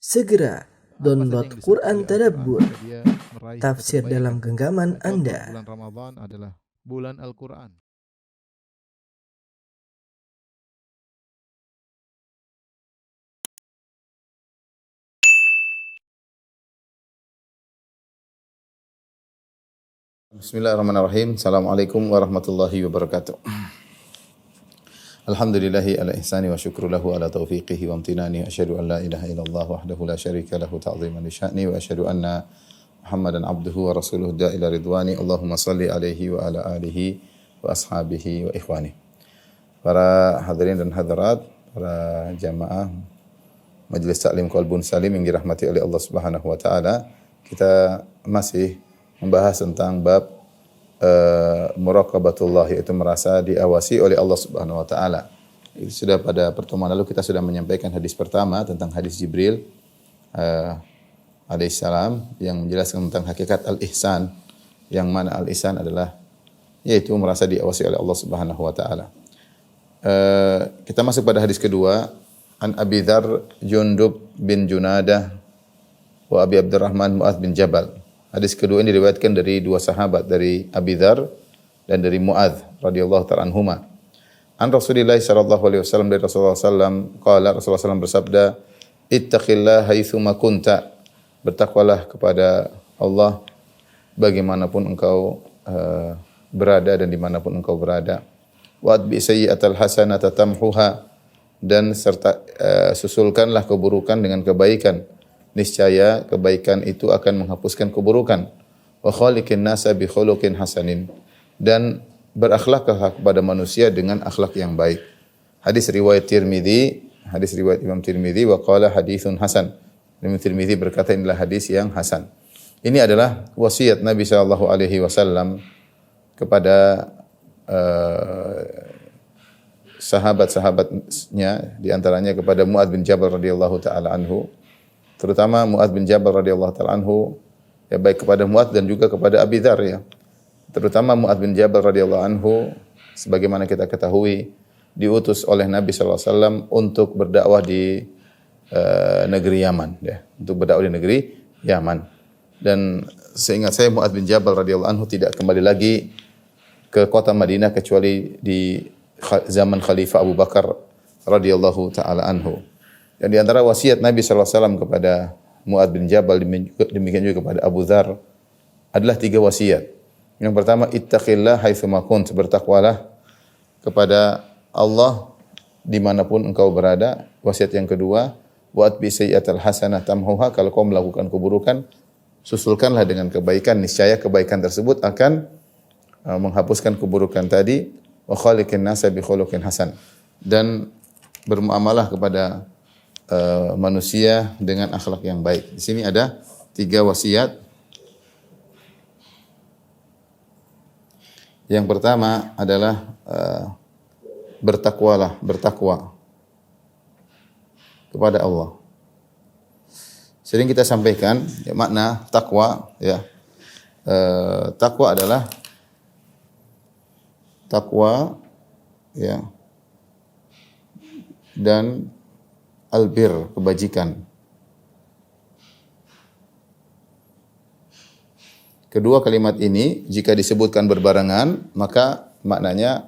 Segera download Apa saja yang Quran disebut oleh Tadabbur, Al-Quran, dia meraih tafsir kebaikan. dalam genggaman Contoh, Anda. bulan Ramadan adalah bulan Al-Quran. Bismillahirrahmanirrahim. Assalamualaikum warahmatullahi wabarakatuh. Alhamdulillahi ala ihsani wa syukru lahu ala taufiqihi wa amtinani. Asyhadu an la ilaha illallah wahdahu la syarika lahu ta'ziman li sya'ni wa asyhadu anna Muhammadan abduhu wa rasuluhu da'ila ridwani. Allahumma salli alaihi wa ala alihi wa ashabihi wa ikhwani. Para hadirin dan hadirat, para jamaah Majelis Taklim Qalbun Salim yang dirahmati oleh Allah Subhanahu wa taala, kita masih membahas tentang bab muraqabatullah, yaitu merasa diawasi oleh Allah Subhanahu wa taala. Itu sudah pada pertemuan lalu kita sudah menyampaikan hadis pertama tentang hadis Jibril alaihissalam yang menjelaskan tentang hakikat al-ihsan, yang mana al-ihsan adalah yaitu merasa diawasi oleh Allah Subhanahu wa taala. Kita masuk pada hadis kedua, an Abi Dzar Jundub bin Junadah wa Abi Abdurrahman Mu'adz bin Jabal. Hadis kedua ini diriwayatkan dari dua sahabat, dari Abi Dzar dan dari Mu'adz radhiyallahu ta'ala anhuma. An Rasulillah sallallahu alaihi wasallam, dari Rasulullah sallam qala, Rasulullah sallam bersabda, ittaqillaha haitsu ma kunta, bertakwalah kepada Allah bagaimanapun engkau berada dan dimanapun engkau berada. Wa atbi sayyi'atal hasanata tamhuha, dan serta susulkanlah keburukan dengan kebaikan. Niscaya kebaikan itu akan menghapuskan keburukan. Wa khaliqin nasa bi khuluqin hasanin, dan berakhlaklah kepada manusia dengan akhlak yang baik. Hadis riwayat Tirmizi, hadis riwayat Imam Tirmizi, wa qala haditsun hasan. Imam Tirmizi berkata inilah hadis yang hasan. Ini adalah wasiat Nabi sallallahu alaihi wasallam kepada sahabat-sahabatnya, di antaranya kepada Mu'adz bin Jabal radhiyallahu taala anhu. Terutama Mu'adz bin Jabal radhiyallahu taala anhu, ya, baik kepada Mu'adz dan juga kepada Abi Dzar, ya. Terutama Mu'adz bin Jabal radhiyallahu anhu, sebagaimana kita ketahui, diutus oleh Nabi sallallahu alaihi wasallam untuk berdakwah di negeri Yaman, ya, untuk berdakwah di negeri Yaman. Dan seingat saya Mu'adz bin Jabal radhiyallahu anhu tidak kembali lagi ke kota Madinah kecuali di zaman Khalifah Abu Bakar radhiyallahu taala anhu. Dan di antara wasiat Nabi sallallahu alaihi wasallam kepada Mu'adz bin Jabal, demikian juga kepada Abu Dzar, adalah 3 wasiat. Yang pertama, ittaqillaha haitsu ma kunt, bertakwalah kepada Allah dimanapun engkau berada. Wasiat yang kedua, wa atbi sayyi'atal hasanah tamhuha, kalau kau melakukan keburukan, susulkanlah dengan kebaikan, niscaya kebaikan tersebut akan menghapuskan keburukan tadi. Wa khaliqin nasa bi khuluqin hasan, dan bermuamalah kepada manusia dengan akhlak yang baik. Di sini ada 3 wasiat. Yang pertama adalah bertakwa kepada Allah. Sering kita sampaikan, ya, makna takwa, ya. Takwa adalah takwa, ya, dan albir, kebajikan. Kedua kalimat ini jika disebutkan berbarengan maka maknanya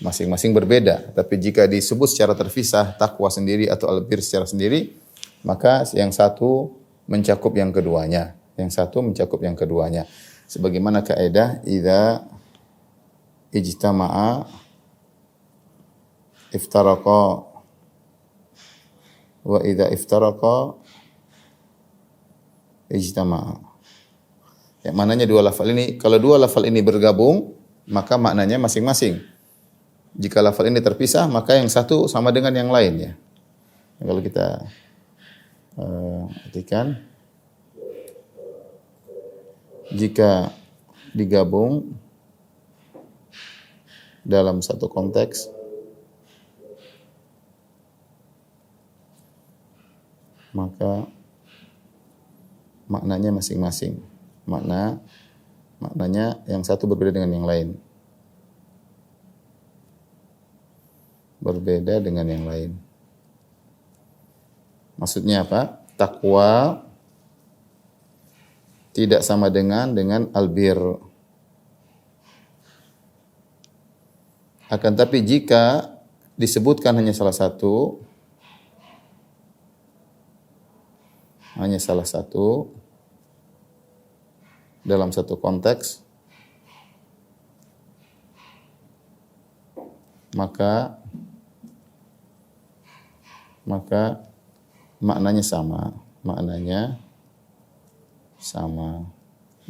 masing-masing berbeda. Tapi jika disebut secara terpisah, takwa sendiri atau albir secara sendiri, maka yang satu mencakup yang keduanya. Yang satu mencakup yang keduanya. Sebagaimana kaidah idza ijtama'a iftaraqa wa idza iftaraqa ijtama'a. Ya, maknanya dua lafal ini, kalau dua lafal ini bergabung, maka maknanya masing-masing. Jika lafal ini terpisah, maka yang satu sama dengan yang lain, ya. Kalau kita artikan, jika digabung dalam satu konteks, maka maknanya masing-masing. Maknanya yang satu berbeda dengan yang lain. Berbeda dengan yang lain. Maksudnya apa? takwa tidak sama dengan albir. Akan tapi jika disebutkan hanya salah satu dalam satu konteks, maka maknanya sama,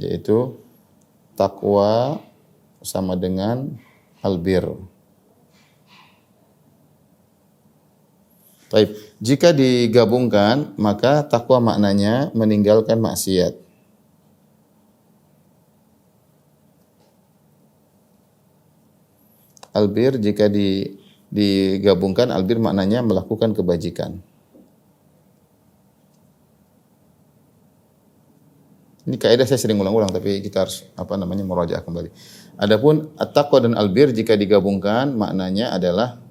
yaitu takwa sama dengan albir. Baik, jika digabungkan maka takwa maknanya meninggalkan maksiat. Albir jika digabungkan, albir maknanya melakukan kebajikan. Ini kaidah saya sering ulang-ulang, tapi kita harus murajaah kembali. Adapun at-taqwa dan albir jika digabungkan maknanya adalah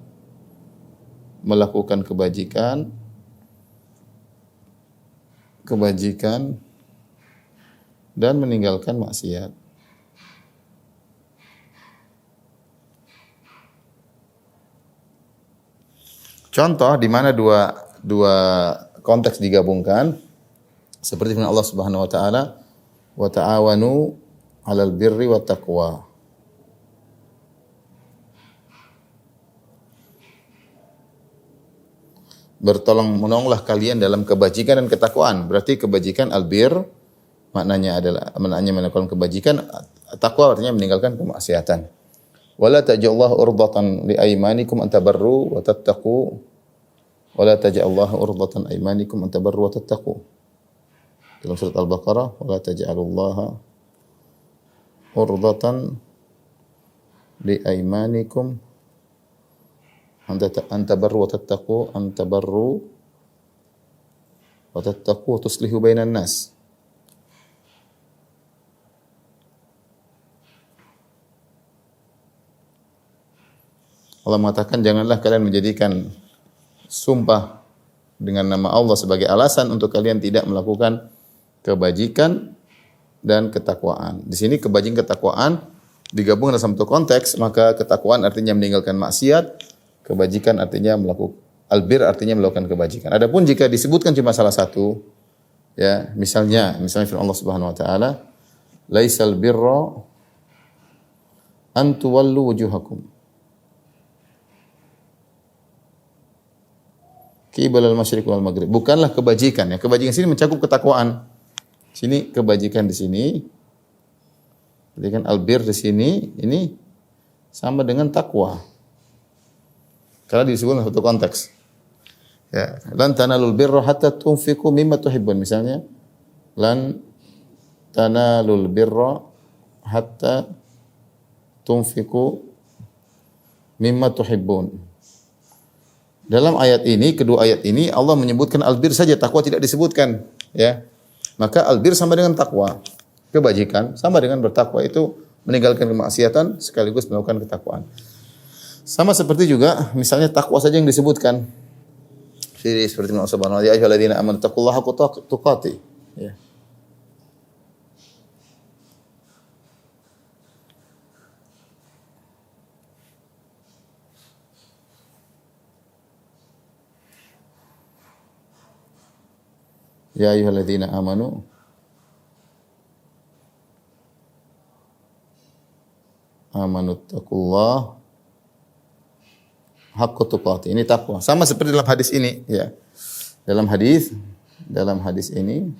melakukan kebajikan dan meninggalkan maksiat. Contoh di mana dua konteks digabungkan, seperti firman Allah Subhanahu wa taala, wa ta'awanu 'alal birri wat taqwa. Bertolong-menolonglah kalian dalam kebajikan dan ketakwaan. Berarti kebajikan albir maknanya melakukan kebajikan, takwa artinya meninggalkan kemaksiatan. Wala taj'allahu urdatan li aymanikum an tabarru wa tattaqu. Wala taj'allahu urdatan aymanikum an tabarru wa tattaqu. Dalam surat Al-Baqarah, wala taj'alullaha urdatan li aymanikum an tabarru wa tattaqu wa tuslihu bainan nas. Allah mengatakan, janganlah kalian menjadikan sumpah dengan nama Allah sebagai alasan untuk kalian tidak melakukan kebajikan dan ketakwaan. Di sini kebajikan ketakwaan digabung dalam satu konteks, maka ketakwaan artinya meninggalkan maksiat, kebajikan artinya melakukan albir artinya melakukan kebajikan. Adapun jika disebutkan cuma salah satu, ya, misalnya firman Allah Subhanahu wa taala, laisal birra an tuwallu wujuhakum qibala al-masyriq wal maghrib. Bukanlah kebajikan, ya. Kebajikan sini mencakup ketakwaan. Sini kebajikan di sini. Jadi kan albir di sini ini sama dengan takwa. Karena disebut dalam satu konteks. Ya, lan tanalul birra hatta tunfiqu mimma tuhibbun. Misalnya, lan tanalul birra hatta tunfiqu mimma tuhibbun. Dalam ayat ini, kedua ayat ini Allah menyebutkan albir saja, takwa tidak disebutkan, ya. Maka albir sama dengan takwa. Kebajikan sama dengan bertakwa, itu meninggalkan kemaksiatan sekaligus melakukan ketakwaan. Sama seperti juga misalnya takwa saja yang disebutkan. Seperti Allah Subhanahu wa taala, ya ayyuhalladzina amanu taqullaha haqqa tuqatih, ya. Ya ayyuhalladzina amanu taqullaha haqqa tuqatih. Ini takwa. Sama seperti dalam hadis ini, ya. Dalam hadis ini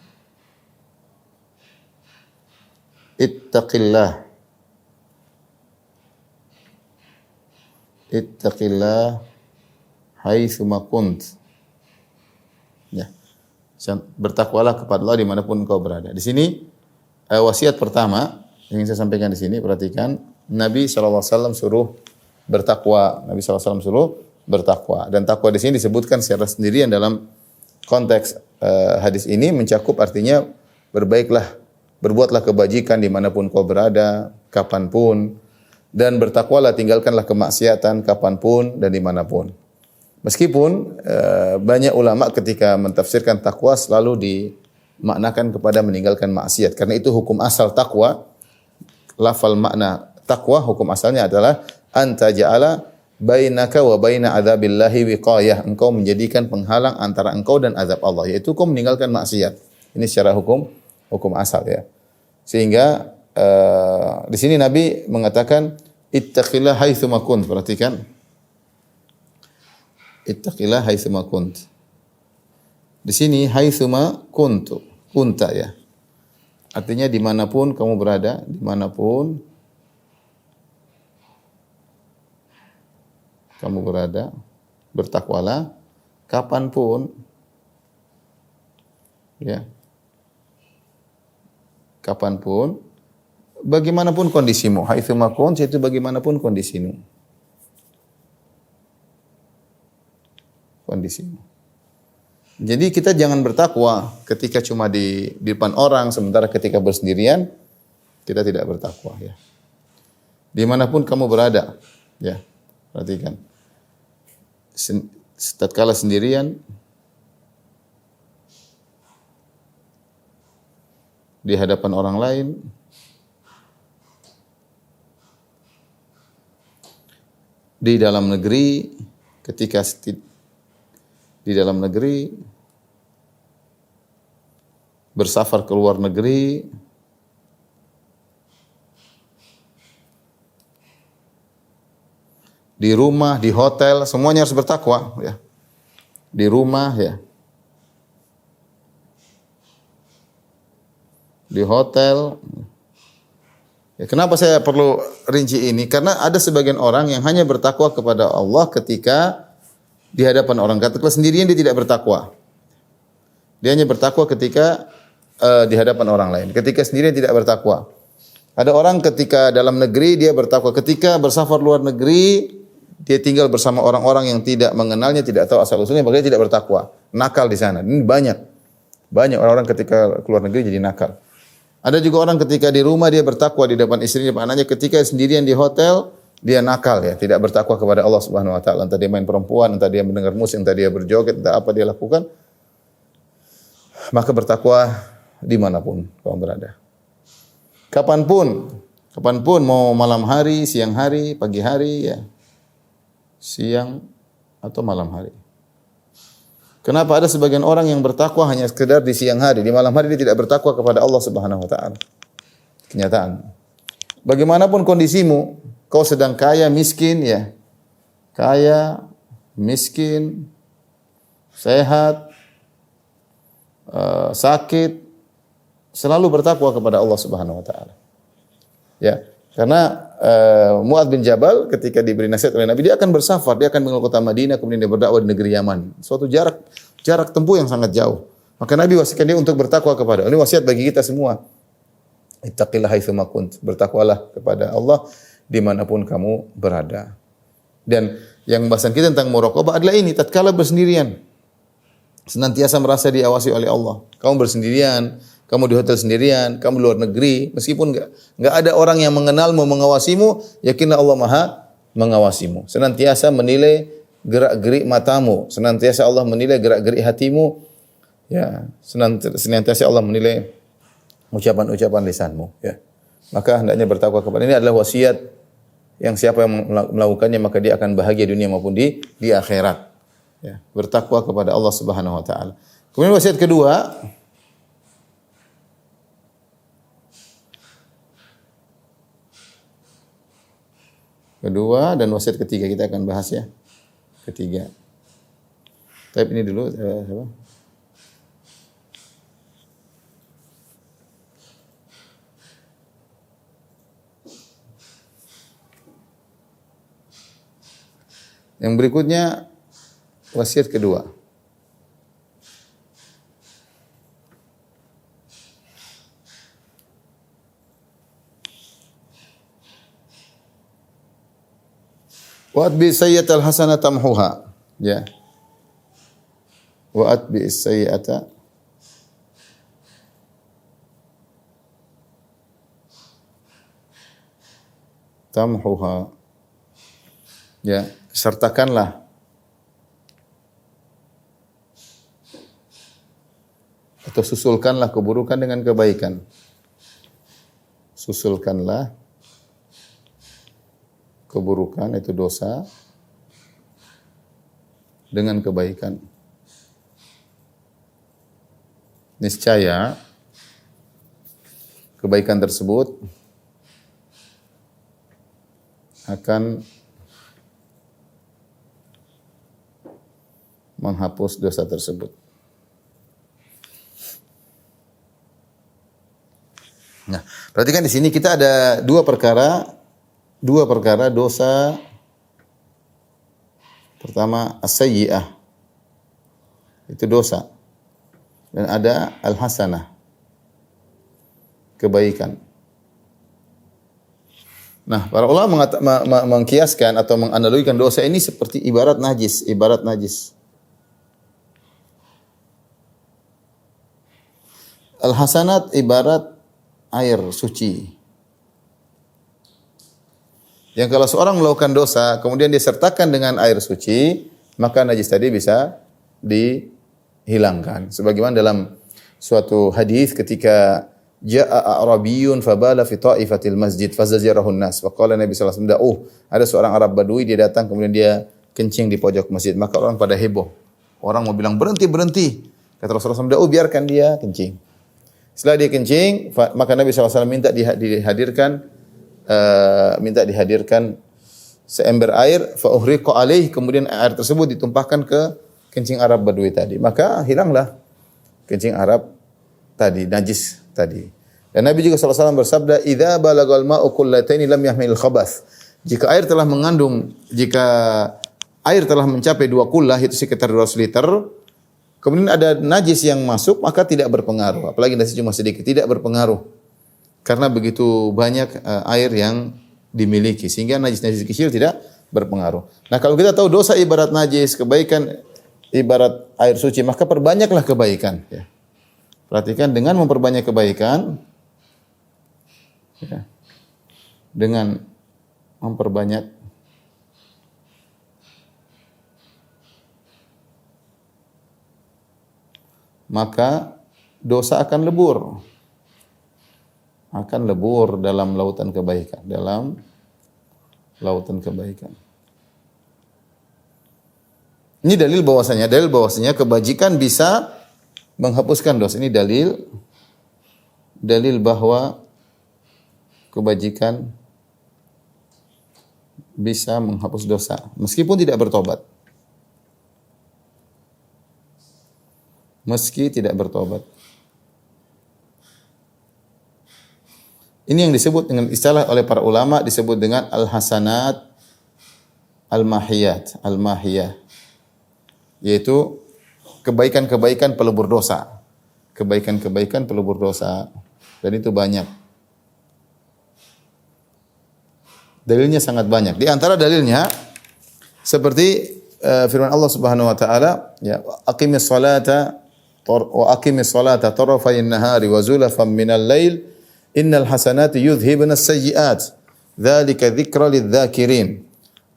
ittaqillah haitsu ma kunt. Ya. Bertakwalah kepada Allah dimanapun engkau berada. Di sini wasiat pertama yang ingin saya sampaikan di sini, perhatikan, Nabi SAW suruh bertakwa. Nabi SAW suruh bertakwa. Dan takwa di sini disebutkan secara sendirian dalam konteks hadis ini, mencakup artinya berbuatlah kebajikan dimanapun kau berada, kapanpun, dan bertakwalah, tinggalkanlah kemaksiatan kapanpun dan dimanapun. Meskipun banyak ulama ketika mentafsirkan takwa selalu dimaknakan kepada meninggalkan maksiat. Karena itu hukum asal takwa, lafal makna takwa hukum asalnya adalah anta ja'ala bainaka wa baina adzabillahi wiqayah. Engkau menjadikan penghalang antara engkau dan azab Allah, yaitu engkau meninggalkan maksiat. Ini secara hukum asal ya. Sehingga di sini Nabi mengatakan ittaqillah haitsu ma kunt. Perhatikan. Ittaqillah haitsu ma kunt. Di sini haitsu ma kuntu, kunta ya. Artinya dimanapun kamu berada, dimanapun kamu berada, bertakwalah kapanpun, ya, kapanpun, bagaimanapun kondisimu, haitsu ma kunt, itu bagaimanapun kondisimu. Jadi kita jangan bertakwa ketika cuma di depan orang, sementara ketika bersendirian kita tidak bertakwa. Ya. Dimanapun kamu berada, ya, perhatikan. Tatkala sendirian, di hadapan orang lain, di dalam negeri, ketika di dalam negeri, bersafar ke luar negeri, di rumah, di hotel, semuanya harus bertakwa ya. Di rumah ya. Di hotel. Ya, kenapa saya perlu rinci ini? Karena ada sebagian orang yang hanya bertakwa kepada Allah ketika di hadapan orang. Katakanlah sendirian dia tidak bertakwa. Dia hanya bertakwa ketika di hadapan orang lain. Ketika sendirian tidak bertakwa. Ada orang ketika dalam negeri dia bertakwa. Ketika bersafar luar negeri, dia tinggal bersama orang-orang yang tidak mengenalnya, tidak tahu asal usulnya, maka dia tidak bertakwa. Nakal di sana. Ini banyak. Banyak orang-orang ketika keluar negeri jadi nakal. Ada juga orang ketika di rumah dia bertakwa di depan istrinya, depan anaknya. Ketika sendirian di hotel, dia nakal ya, tidak bertakwa kepada Allah Subhanahu wa taala. Entah dia main perempuan, entah dia mendengar musik, entah dia berjoget, entah apa dia lakukan. Maka bertakwa dimanapun kamu berada. Kapanpun mau malam hari, siang hari, pagi hari ya. Siang atau malam hari. Kenapa ada sebagian orang yang bertakwa hanya sekedar di siang hari, di malam hari dia tidak bertakwa kepada Allah Subhanahu wa taala. Kenyataan. Bagaimanapun kondisimu, kau sedang kaya, miskin, ya. Kaya, miskin, sehat, sakit, selalu bertakwa kepada Allah Subhanahu wa taala. Ya, karena Mu'adz bin Jabal ketika diberi nasihat oleh Nabi, dia akan bersafar, dia akan meninggalkan kota Madinah, kemudian dia berdakwah di negeri Yaman. Suatu jarak tempuh yang sangat jauh. Maka Nabi wasiatkan dia untuk bertakwa kepada Allah. Ini wasiat bagi kita semua. Ittaqillah haitsu ma kunt. Bertakwalah kepada Allah dimanapun kamu berada. Dan yang bahasan kita tentang muraqabah adalah ini, tatkala bersendirian, senantiasa merasa diawasi oleh Allah. Kamu bersendirian, kamu di hotel sendirian, kamu di luar negeri, meskipun enggak ada orang yang mengenalmu, mengawasimu, yakinlah Allah Maha mengawasimu. Senantiasa menilai gerak-gerik matamu, senantiasa Allah menilai gerak-gerik hatimu. Ya, senantiasa Allah menilai ucapan-ucapan lisanmu, ya. Maka hendaknya bertakwa kepada ini adalah wasiat yang siapa yang melakukannya maka dia akan bahagia dunia maupun di akhirat. Ya, bertakwa kepada Allah Subhanahu wa taala. Kemudian wasiat kedua, dan wasiat ketiga kita akan bahas ya. Ketiga. Tapi ini dulu siapa? Yang berikutnya wasiat kedua. Wa atbi sayyi'atal hasanah tamhuha. Ya. Wa atbi sayyi'ata tamhuha. Ya, sertakanlah atau susulkanlah keburukan dengan kebaikan. Susulkanlah keburukan itu dosa dengan kebaikan. Niscaya kebaikan tersebut akan menghapus dosa tersebut. Nah, perhatikan di sini kita ada dua perkara dosa. Pertama, as-sayyi'ah. Itu dosa. Dan ada al-hasanah. Kebaikan. Nah, para ulama mengkiaskan atau menganalogikan dosa ini seperti ibarat najis. Al-hasanat ibarat air suci. Yang kalau seorang melakukan dosa, kemudian dia sertakan dengan air suci, maka najis tadi bisa dihilangkan. Sebagaimana dalam suatu hadis ketika ja'a a'rabiyyun fabala fi ta'ifatil masjid fazajarahu an-nas. Faqala Nabi sallallahu alaihi wasallam, ada seorang Arab Badui, dia datang kemudian dia kencing di pojok masjid. Maka orang pada heboh. Orang mau bilang berhenti. Kata Rasulullah SAW, biarkan dia kencing. Setelah dia kencing, maka Nabi SAW minta dihadirkan seember air, fa uhriqa alaih, kemudian air tersebut ditumpahkan ke kencing Arab Badui tadi. Maka hilanglah kencing Arab tadi, najis tadi. Dan Nabi juga SAW bersabda, idza balagal ma'u qullataini lam yahmil khabath. Jika air telah mencapai 2 kullah, itu sekitar 200 liter, kemudian ada najis yang masuk, maka tidak berpengaruh. Apalagi najis cuma sedikit, tidak berpengaruh. Karena begitu banyak air yang dimiliki, sehingga najis-najis kecil tidak berpengaruh. Nah, kalau kita tahu dosa ibarat najis, kebaikan ibarat air suci, maka perbanyaklah kebaikan. Ya. Perhatikan, dengan memperbanyak kebaikan, ya, dengan memperbanyak maka dosa akan lebur. Akan lebur dalam lautan kebaikan. Ini dalil bahwasanya kebajikan bisa menghapuskan dosa. Ini dalil bahwa kebajikan bisa menghapus dosa meskipun tidak bertobat. Meski tidak bertobat. Ini yang disebut dengan istilah oleh para ulama disebut dengan al-hasanat al-mahiyah. Yaitu kebaikan-kebaikan pelebur dosa. Kebaikan-kebaikan pelebur dosa. Dan itu banyak. Dalilnya sangat banyak. Di antara dalilnya seperti firman Allah Subhanahu wa taala, ya, aqimis salata tarafayn nahari wa zulafan minal lail innal hasanati yudhhibna as-sayyi'at dzalika dzikra lidz-dzakirin.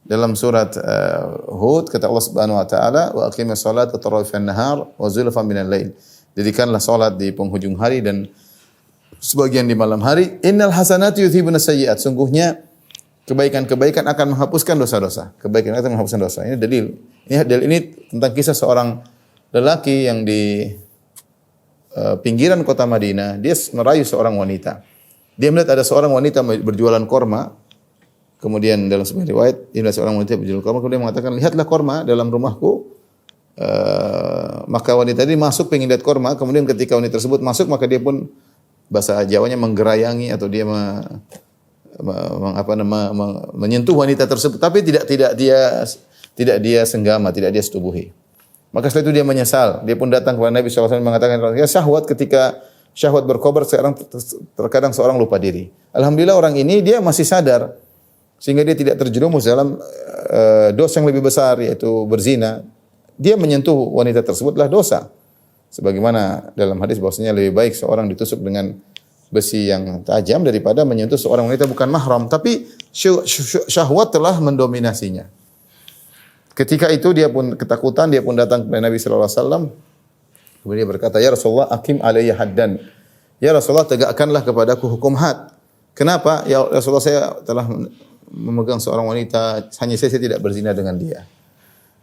Dalam surat Hud kata Allah Subhanahu wa taala, wa aqimis salata tarafayn nahar wa zulafan minal lail. Dirikanlah salat di penghujung hari dan sebagian di malam hari. Innal hasanati yudhhibna as-sayyi'at. Sungguhnya kebaikan-kebaikan akan menghapuskan dosa-dosa. Kebaikan akan menghapuskan dosa. Ini dalil. Ini tentang kisah seorang lelaki yang di pinggiran kota Madinah, dia merayu seorang wanita. Dia melihat ada seorang wanita berjualan korma. Kemudian dalam sebuah riwayat, dia melihat seorang wanita berjualan korma, kemudian mengatakan, lihatlah korma dalam rumahku. Maka wanita ini masuk pengen lihat korma. Kemudian ketika wanita tersebut masuk, maka dia pun bahasa Jawanya menggerayangi atau dia menyentuh wanita tersebut, tapi tidak dia senggama, tidak dia setubuhi. Maka setelah itu dia menyesal. Dia pun datang kepada Nabi SAW mengatakan, ya syahwat, ketika syahwat berkobar, terkadang seorang lupa diri. Alhamdulillah orang ini dia masih sadar, sehingga dia tidak terjerumus dalam dosa yang lebih besar, yaitu berzina. Dia menyentuh wanita tersebutlah dosa. Sebagaimana dalam hadis bahwasanya lebih baik seorang ditusuk dengan besi yang tajam daripada menyentuh seorang wanita bukan mahram. Tapi syahwat telah mendominasinya. Ketika itu dia pun ketakutan, dia pun datang kepada Nabi sallallahu alaihi wasallam. Kemudian dia berkata, "Ya Rasulullah, aqim alayya haddan." Ya Rasulullah, tegakkanlah kepadaku hukum had. Kenapa? Ya Rasulullah, saya telah memegang seorang wanita, hanya saya tidak berzina dengan dia.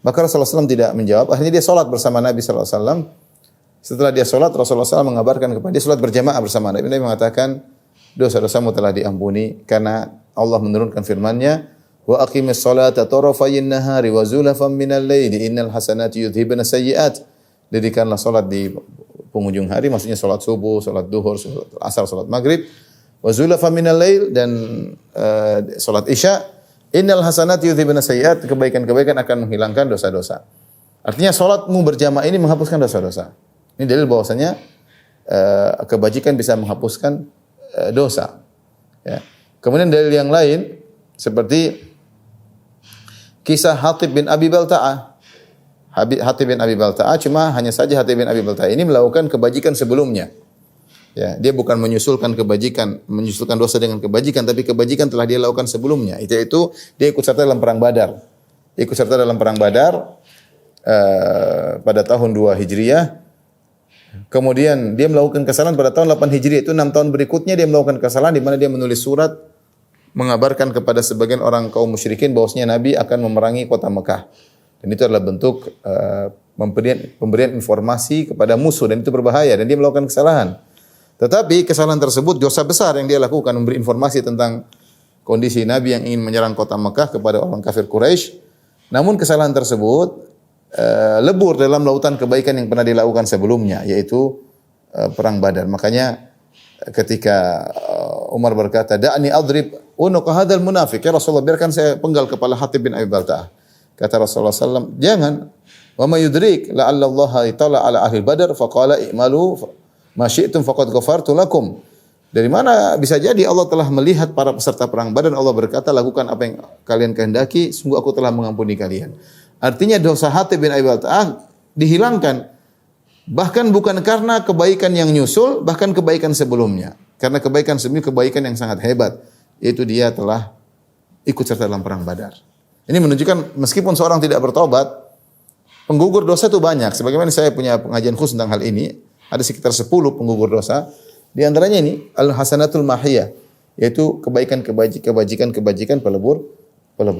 Maka Rasulullah SAW tidak menjawab. Akhirnya dia salat bersama Nabi SAW. Setelah dia salat, Rasulullah SAW mengabarkan kepada dia salat berjamaah bersama Nabi. Nabi mengatakan, dosa-dosamu telah diampuni karena Allah menurunkan firman-Nya, "Wa aqimis salata tarafayin nahari wa zulafan minal laili innal hasanati yudhibna sayyi'at." Dirikanlah salat di penghujung hari, maksudnya salat subuh, salat duhur, salat asar, salat maghrib, wa zulafan minal lail, dan salat isya. Innal hasanati yudhibna sayyi'at, kebaikan-kebaikan akan menghilangkan dosa-dosa. Artinya salatmu berjamaah ini menghapuskan dosa-dosa. Ini dalil bahwasanya kebajikan bisa menghapuskan dosa. Ya. Kemudian dalil yang lain seperti kisah Hatib bin Abi Balta'ah. Hatib bin Abi Balta'ah, cuma hanya saja Hatib bin Abi Balta'ah ini melakukan kebajikan sebelumnya. Ya, dia bukan menyusulkan dosa dengan kebajikan, tapi kebajikan telah dia lakukan sebelumnya. Itu dia ikut serta dalam perang Badar. Ikut serta dalam perang Badar pada tahun 2 Hijriah. Kemudian dia melakukan kesalahan pada tahun 8 Hijriah, itu 6 tahun berikutnya dia melakukan kesalahan di mana dia menulis surat mengabarkan kepada sebagian orang kaum musyrikin bahwasanya Nabi akan memerangi kota Mekah. Dan itu adalah bentuk pemberian informasi kepada musuh, dan itu berbahaya, dan dia melakukan kesalahan. Tetapi kesalahan tersebut dosa besar yang dia lakukan, memberi informasi tentang kondisi Nabi yang ingin menyerang kota Mekah kepada orang kafir Quraisy. Namun kesalahan tersebut lebur dalam lautan kebaikan yang pernah dilakukan sebelumnya, yaitu perang Badar. Makanya ketika Umar berkata, "Da'ni adrib unuqa hadzal munafiq." Ya Rasulullah, biarkan saya penggal kepala Hatib bin Abi Balta'ah. Kata Rasulullah SAW, "Jangan. Wa may yudrik la'alla Allah itala ala ahli Badar faqala i'malu ma syi'tum faqad ghafartu lakum." Dari mana bisa jadi Allah telah melihat para peserta perang Badar, Allah berkata, "Lakukan apa yang kalian kehendaki, sungguh aku telah mengampuni kalian." Artinya dosa Hatib bin Abi Balta'ah dihilangkan. Bahkan bukan karena kebaikan yang nyusul, bahkan kebaikan sebelumnya. Karena kebaikan sebelumnya kebaikan yang sangat hebat, yaitu dia telah ikut serta dalam perang Badar. Ini menunjukkan meskipun seorang tidak bertobat, penggugur dosa itu banyak. Sebagaimana saya punya pengajian khusus tentang hal ini, ada sekitar 10 penggugur dosa. Di antaranya ini al-hasanatul mahiyah, yaitu kebajikan pelebur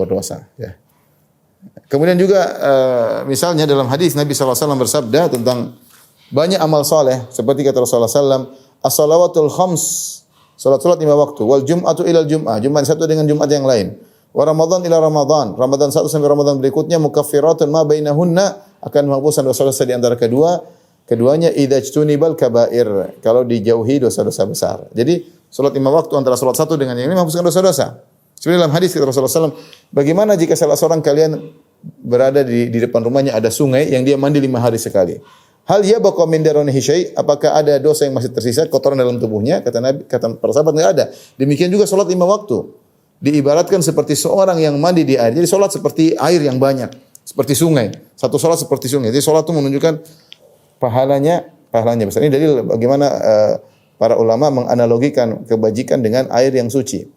dosa. Ya. Kemudian juga misalnya dalam hadis Nabi SAW bersabda tentang banyak amal soleh, seperti kata Rasulullah SAW, as-salawatul khams, salat-salat 5 waktu, wal jum'atu ilal jum'ah, Jumat satu dengan Jumat yang lain, wa Ramadan ila Ramadan, Ramadan satu sampai Ramadan berikutnya, mukaffiratun ma bainahunna, akan menghapuskan dosa-dosa di antara keduanya, idza ijtunibal kaba'ir, kalau dijauhi dosa-dosa besar. Jadi salat 5 waktu antara salat satu dengan yang lain menghapuskan dosa-dosa. Seperti dalam hadis kata Rasulullah SAW, bagaimana jika salah seorang kalian berada di depan rumahnya ada sungai yang dia mandi 5 hari sekali. Hal yabqa min daranihi syai', apakah ada dosa yang masih tersisa, kotoran dalam tubuhnya? Kata Nabi, kata para sahabat, enggak ada. Demikian juga salat 5 waktu. Diibaratkan seperti seorang yang mandi di air. Jadi salat seperti air yang banyak, seperti sungai. Satu salat seperti sungai. Jadi salat itu menunjukkan pahalanya besar. Ini dalil bagaimana para ulama menganalogikan kebajikan dengan air yang suci.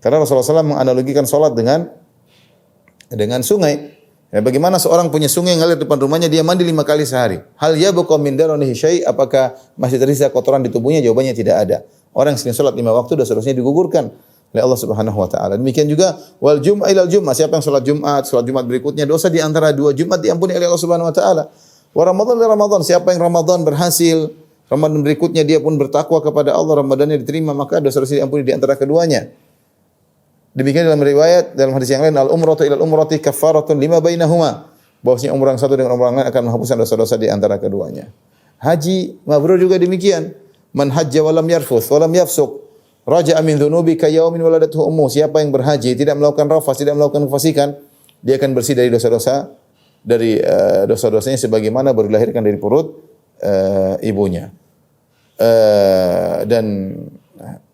Karena Rasulullah SAW menganalogikan salat dengan sungai. Ya, bagaimana seorang punya sungai yang ngalir depan rumahnya, dia mandi 5 kali sehari. Hal yabqa min daranihi syai', apakah masih tersisa kotoran di tubuhnya? Jawabannya tidak ada. Orang yang sering salat 5 waktu dosa-dosanya digugurkan oleh Allah Subhanahu wa taala. Demikian juga wal jum'a ilal jum'ah, siapa yang salat Jumat berikutnya, dosa di antara 2 Jumat diampuni oleh Allah Subhanahu wa taala. Wa Ramadan ila Ramadan, siapa yang Ramadan berhasil, Ramadan berikutnya dia pun bertakwa kepada Allah, Ramadannya diterima, maka dosa-dosa diampuni di antara keduanya. Demikian dalam riwayat, dalam hadis yang lain, al-umratu ilal umrati kaffaratun lima bainahuma, bahwasanya umrah yang satu dengan umrah yang lain akan menghapuskan dosa-dosa di antara keduanya. Haji mabrur juga demikian. Man hajja wa lam yarfuth wa lam yafsuq raja'a min dhunubi ka yaumin waladathu ummu. Siapa yang berhaji tidak melakukan rafas, tidak melakukan kefasikan, dia akan bersih dari dosa-dosa, dari dosa-dosanya sebagaimana baru dilahirkan dari perut ibunya. Dan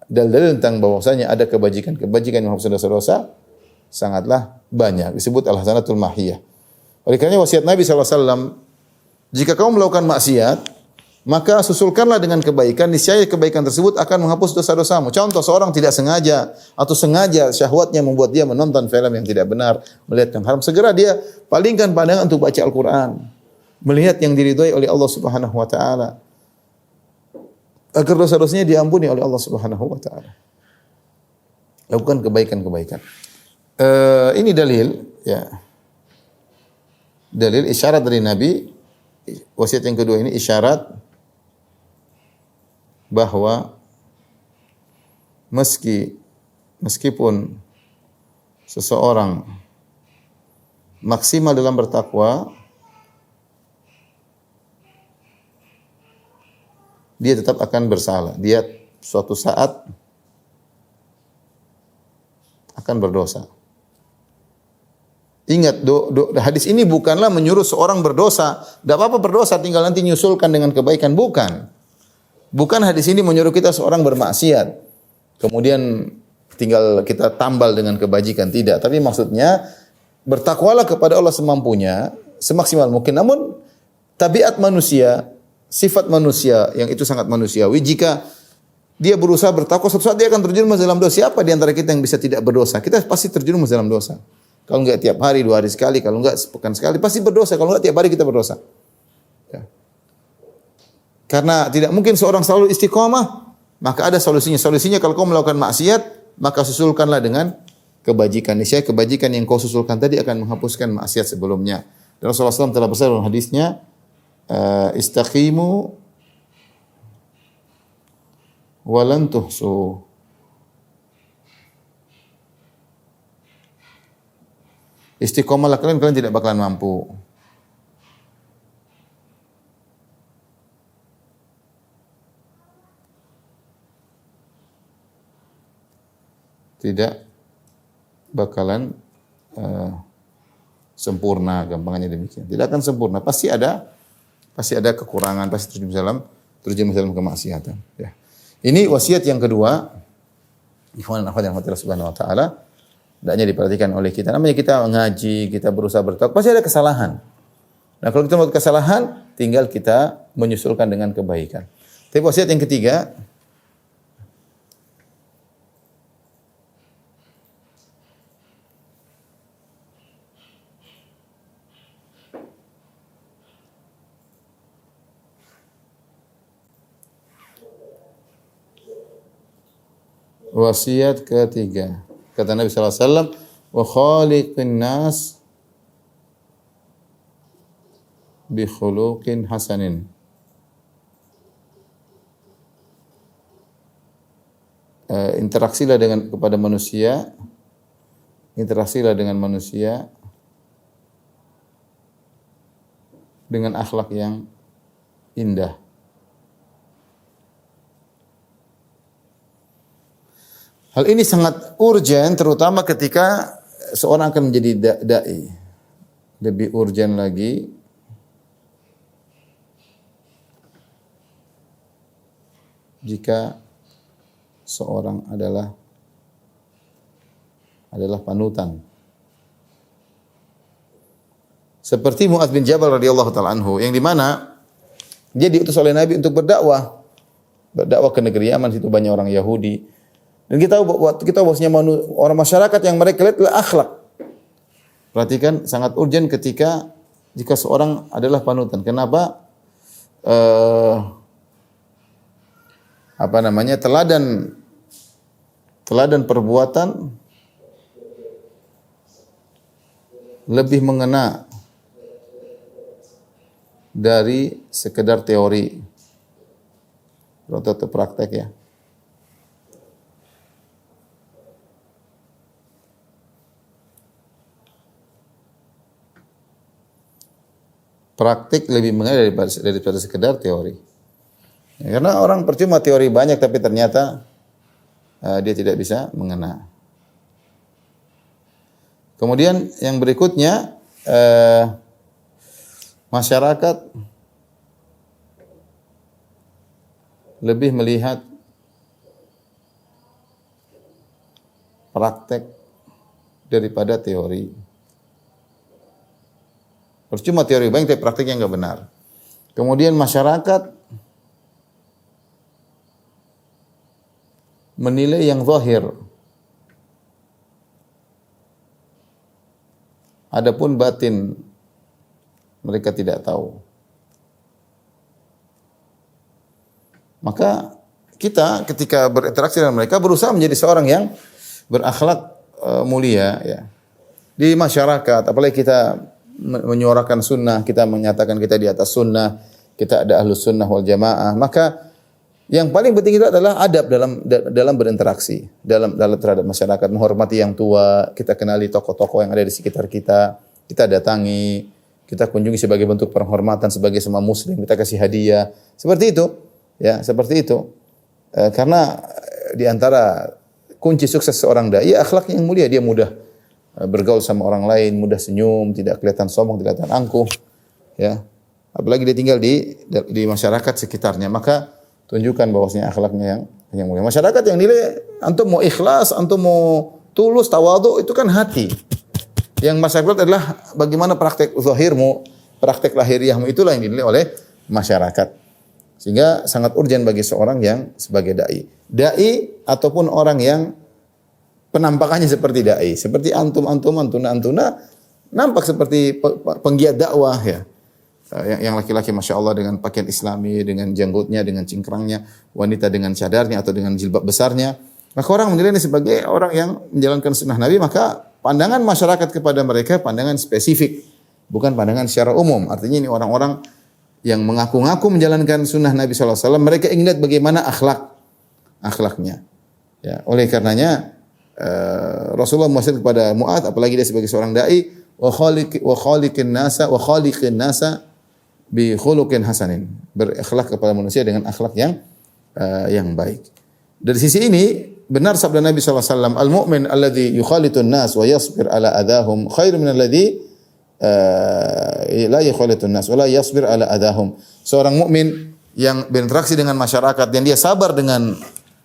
dalil tentang bahwasanya ada kebajikan yang menghapuskan dosa-dosa sangatlah banyak. Disebut al-hasanatul mahiyah. Oleh karenanya wasiat Nabi SAW, jika kamu melakukan maksiat, maka susulkanlah dengan kebaikan, niscaya kebaikan tersebut akan menghapus dosa-dosamu. Contoh, seorang tidak sengaja atau sengaja syahwatnya membuat dia menonton film yang tidak benar, melihat yang haram, segera dia palingkan pandangan untuk baca Al-Quran. melihat yang diridhai oleh Allah Subhanahu wa taala, agar dosa-dosanya diampuni oleh Allah Subhanahu wa taala. Lakukan kebaikan-kebaikan. Ini dalil, ya. Dalil isyarat dari Nabi. Wasiat yang kedua ini isyarat bahwa meskipun seseorang maksimal dalam bertakwa, dia tetap akan bersalah. Dia suatu saat akan berdosa. Ingat, hadis ini bukanlah menyuruh seorang berdosa. Tidak apa-apa berdosa, tinggal nanti nyusulkan dengan kebaikan. Bukan. Bukan hadis ini menyuruh kita seorang bermaksiat. Kemudian tinggal kita tambal dengan kebajikan. Tidak. Tapi maksudnya, bertakwalah kepada Allah semampunya, semaksimal mungkin. Namun, tabiat manusia, sifat manusia yang itu sangat manusiawi, jika dia berusaha bertakwa, suatu saat dia akan terjerumus dalam dosa. Siapa di antara kita yang bisa tidak berdosa? Kita pasti terjerumus dalam dosa. Kalau enggak tiap hari, 2 hari sekali, kalau enggak sepekan sekali, pasti berdosa. Kalau enggak tiap hari kita berdosa. Ya. Karena tidak mungkin seorang selalu istiqomah, maka ada solusinya. Solusinya kalau kau melakukan maksiat, maka susulkanlah dengan kebajikan. Niscaya kebajikan yang kau susulkan tadi akan menghapuskan maksiat sebelumnya. Dan Rasulullah SAW telah bersabda dalam hadisnya, istaqimu walan tuhsu. Istiqomahlah kalian tidak bakalan mampu. Tidak bakalan sempurna, gampangnya demikian. Tidak akan sempurna, pasti ada kekurangan, pasti terjerumus dalam kemaksiatan. Ya. Ini wasiat yang kedua. Ikhwan dan akhwat yang dirahmati Allah Subhanahu wa taala. Hendaknya diperhatikan oleh kita. Namanya kita mengaji, kita berusaha bertakwa, pasti ada kesalahan. Nah, kalau kita melakukan kesalahan, tinggal kita menyusulkan dengan kebaikan. Tapi wasiat yang ketiga, wasiat ketiga. Kata Nabi sallallahu alaihi wasallam, "Wa khaliqin nas bi khuluqin hasanin." Interaksilah kepada manusia, interaksilah dengan manusia dengan akhlak yang indah. Hal ini sangat urgent, terutama ketika seorang akan menjadi da'i. Lebih urgent lagi jika seorang adalah panutan. Seperti Mu'adz bin Jabal radhiyallahu taala anhu, yang di mana dia diutus oleh Nabi untuk berdakwah ke negeri Yaman, situ banyak orang Yahudi. Dan kita bahwasanya orang masyarakat yang mereka lihat adalah akhlak. Perhatikan, sangat urgent jika seorang adalah panutan. Kenapa? Teladan perbuatan lebih mengena dari sekedar teori atau praktek, ya. Praktik lebih mengena daripada sekedar teori. Ya, karena orang percuma teori banyak tapi ternyata dia tidak bisa mengena. Kemudian yang berikutnya, masyarakat lebih melihat praktek daripada teori. Percuma teori banyak tapi praktiknya enggak benar. Kemudian masyarakat menilai yang zahir. Adapun batin mereka tidak tahu. Maka kita ketika berinteraksi dengan mereka berusaha menjadi seorang yang berakhlak mulia ya. Di masyarakat, apalagi kita menyuarakan sunnah, kita menyatakan kita di atas sunnah, kita ada ahlus sunnah wal jamaah, maka yang paling penting itu adalah adab dalam berinteraksi, dalam terhadap masyarakat, menghormati yang tua, kita kenali tokoh-tokoh yang ada di sekitar kita datangi, kita kunjungi sebagai bentuk penghormatan sebagai semua muslim, kita kasih hadiah, seperti itu, ya, seperti itu. Karena di antara kunci sukses seorang dai akhlaknya yang mulia, dia mudah bergaul sama orang lain, mudah senyum, tidak kelihatan sombong, tidak kelihatan angkuh, ya. Apalagi dia tinggal di masyarakat sekitarnya, maka tunjukkan bahwasanya akhlaknya yang mulia. Masyarakat yang nilai antum mau ikhlas, antum mau tulus, tawadhu, itu kan hati. Yang masyarakat adalah bagaimana praktek zahirmu, praktek lahiriahmu, itulah yang dinilai oleh masyarakat. Sehingga sangat urgen bagi seorang yang sebagai dai. Dai ataupun orang yang penampakannya seperti dai, seperti antuna, nampak seperti penggiat dakwah ya. Yang laki-laki Masya Allah dengan pakaian islami, dengan janggutnya, dengan cingkrangnya, wanita dengan cadarnya atau dengan jilbab besarnya. Maka orang menilai sebagai orang yang menjalankan sunnah Nabi, maka pandangan masyarakat kepada mereka pandangan spesifik, bukan pandangan secara umum. Artinya ini orang-orang yang mengaku-ngaku menjalankan sunnah Nabi SAW, mereka ingin lihat bagaimana akhlaknya. Ya, oleh karenanya Rasulullah mewasiatkan kepada Mu'adz, apalagi dia sebagai seorang dai, wa khaliqin nasa bi khuluqin hasanin, berakhlak kepada manusia dengan akhlak yang baik. Dari sisi ini benar sabda Nabi SAW, al-mu'min alladhi yukhalitun nas wa yasbir ala adahum khair min alladhi la yukhalitun nas wa la yasbir ala adahum. Seorang mukmin yang berinteraksi dengan masyarakat dan dia sabar dengan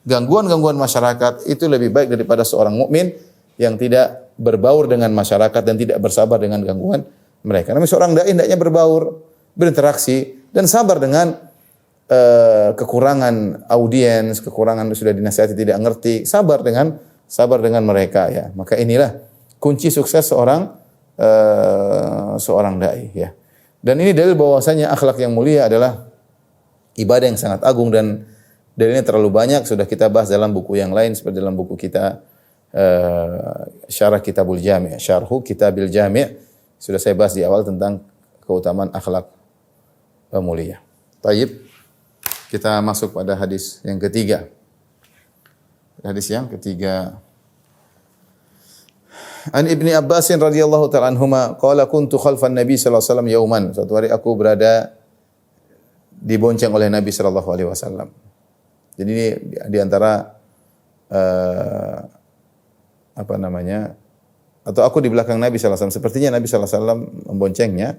gangguan-gangguan masyarakat itu lebih baik daripada seorang mukmin yang tidak berbaur dengan masyarakat dan tidak bersabar dengan gangguan mereka. Namun seorang dai hendaknya berbaur, berinteraksi dan sabar dengan kekurangan audiens, kekurangan sudah dinasihati tidak ngerti, sabar dengan mereka ya. Maka inilah kunci sukses seorang dai ya. Dan ini dalil bahwasanya akhlak yang mulia adalah ibadah yang sangat agung, dan dalilnya terlalu banyak, sudah kita bahas dalam buku yang lain seperti dalam buku kita Syarah Kitabul Jami', Syarhu Kitabil Jami', sudah saya bahas di awal tentang keutamaan akhlak mulia. Baik, kita masuk pada hadis yang ketiga. Hadis yang ketiga. An Ibni Abbas radhiyallahu ta'ala anhuma qala kuntu khalfan Nabi sallallahu alaihi wasallam yauman. Suatu hari aku berada dibonceng oleh Nabi sallallahu alaihi wasallam. Jadi ini di antara atau aku di belakang Nabi sallallahu alaihi wasallam. Sepertinya Nabi sallallahu alaihi wasallam memboncengnya.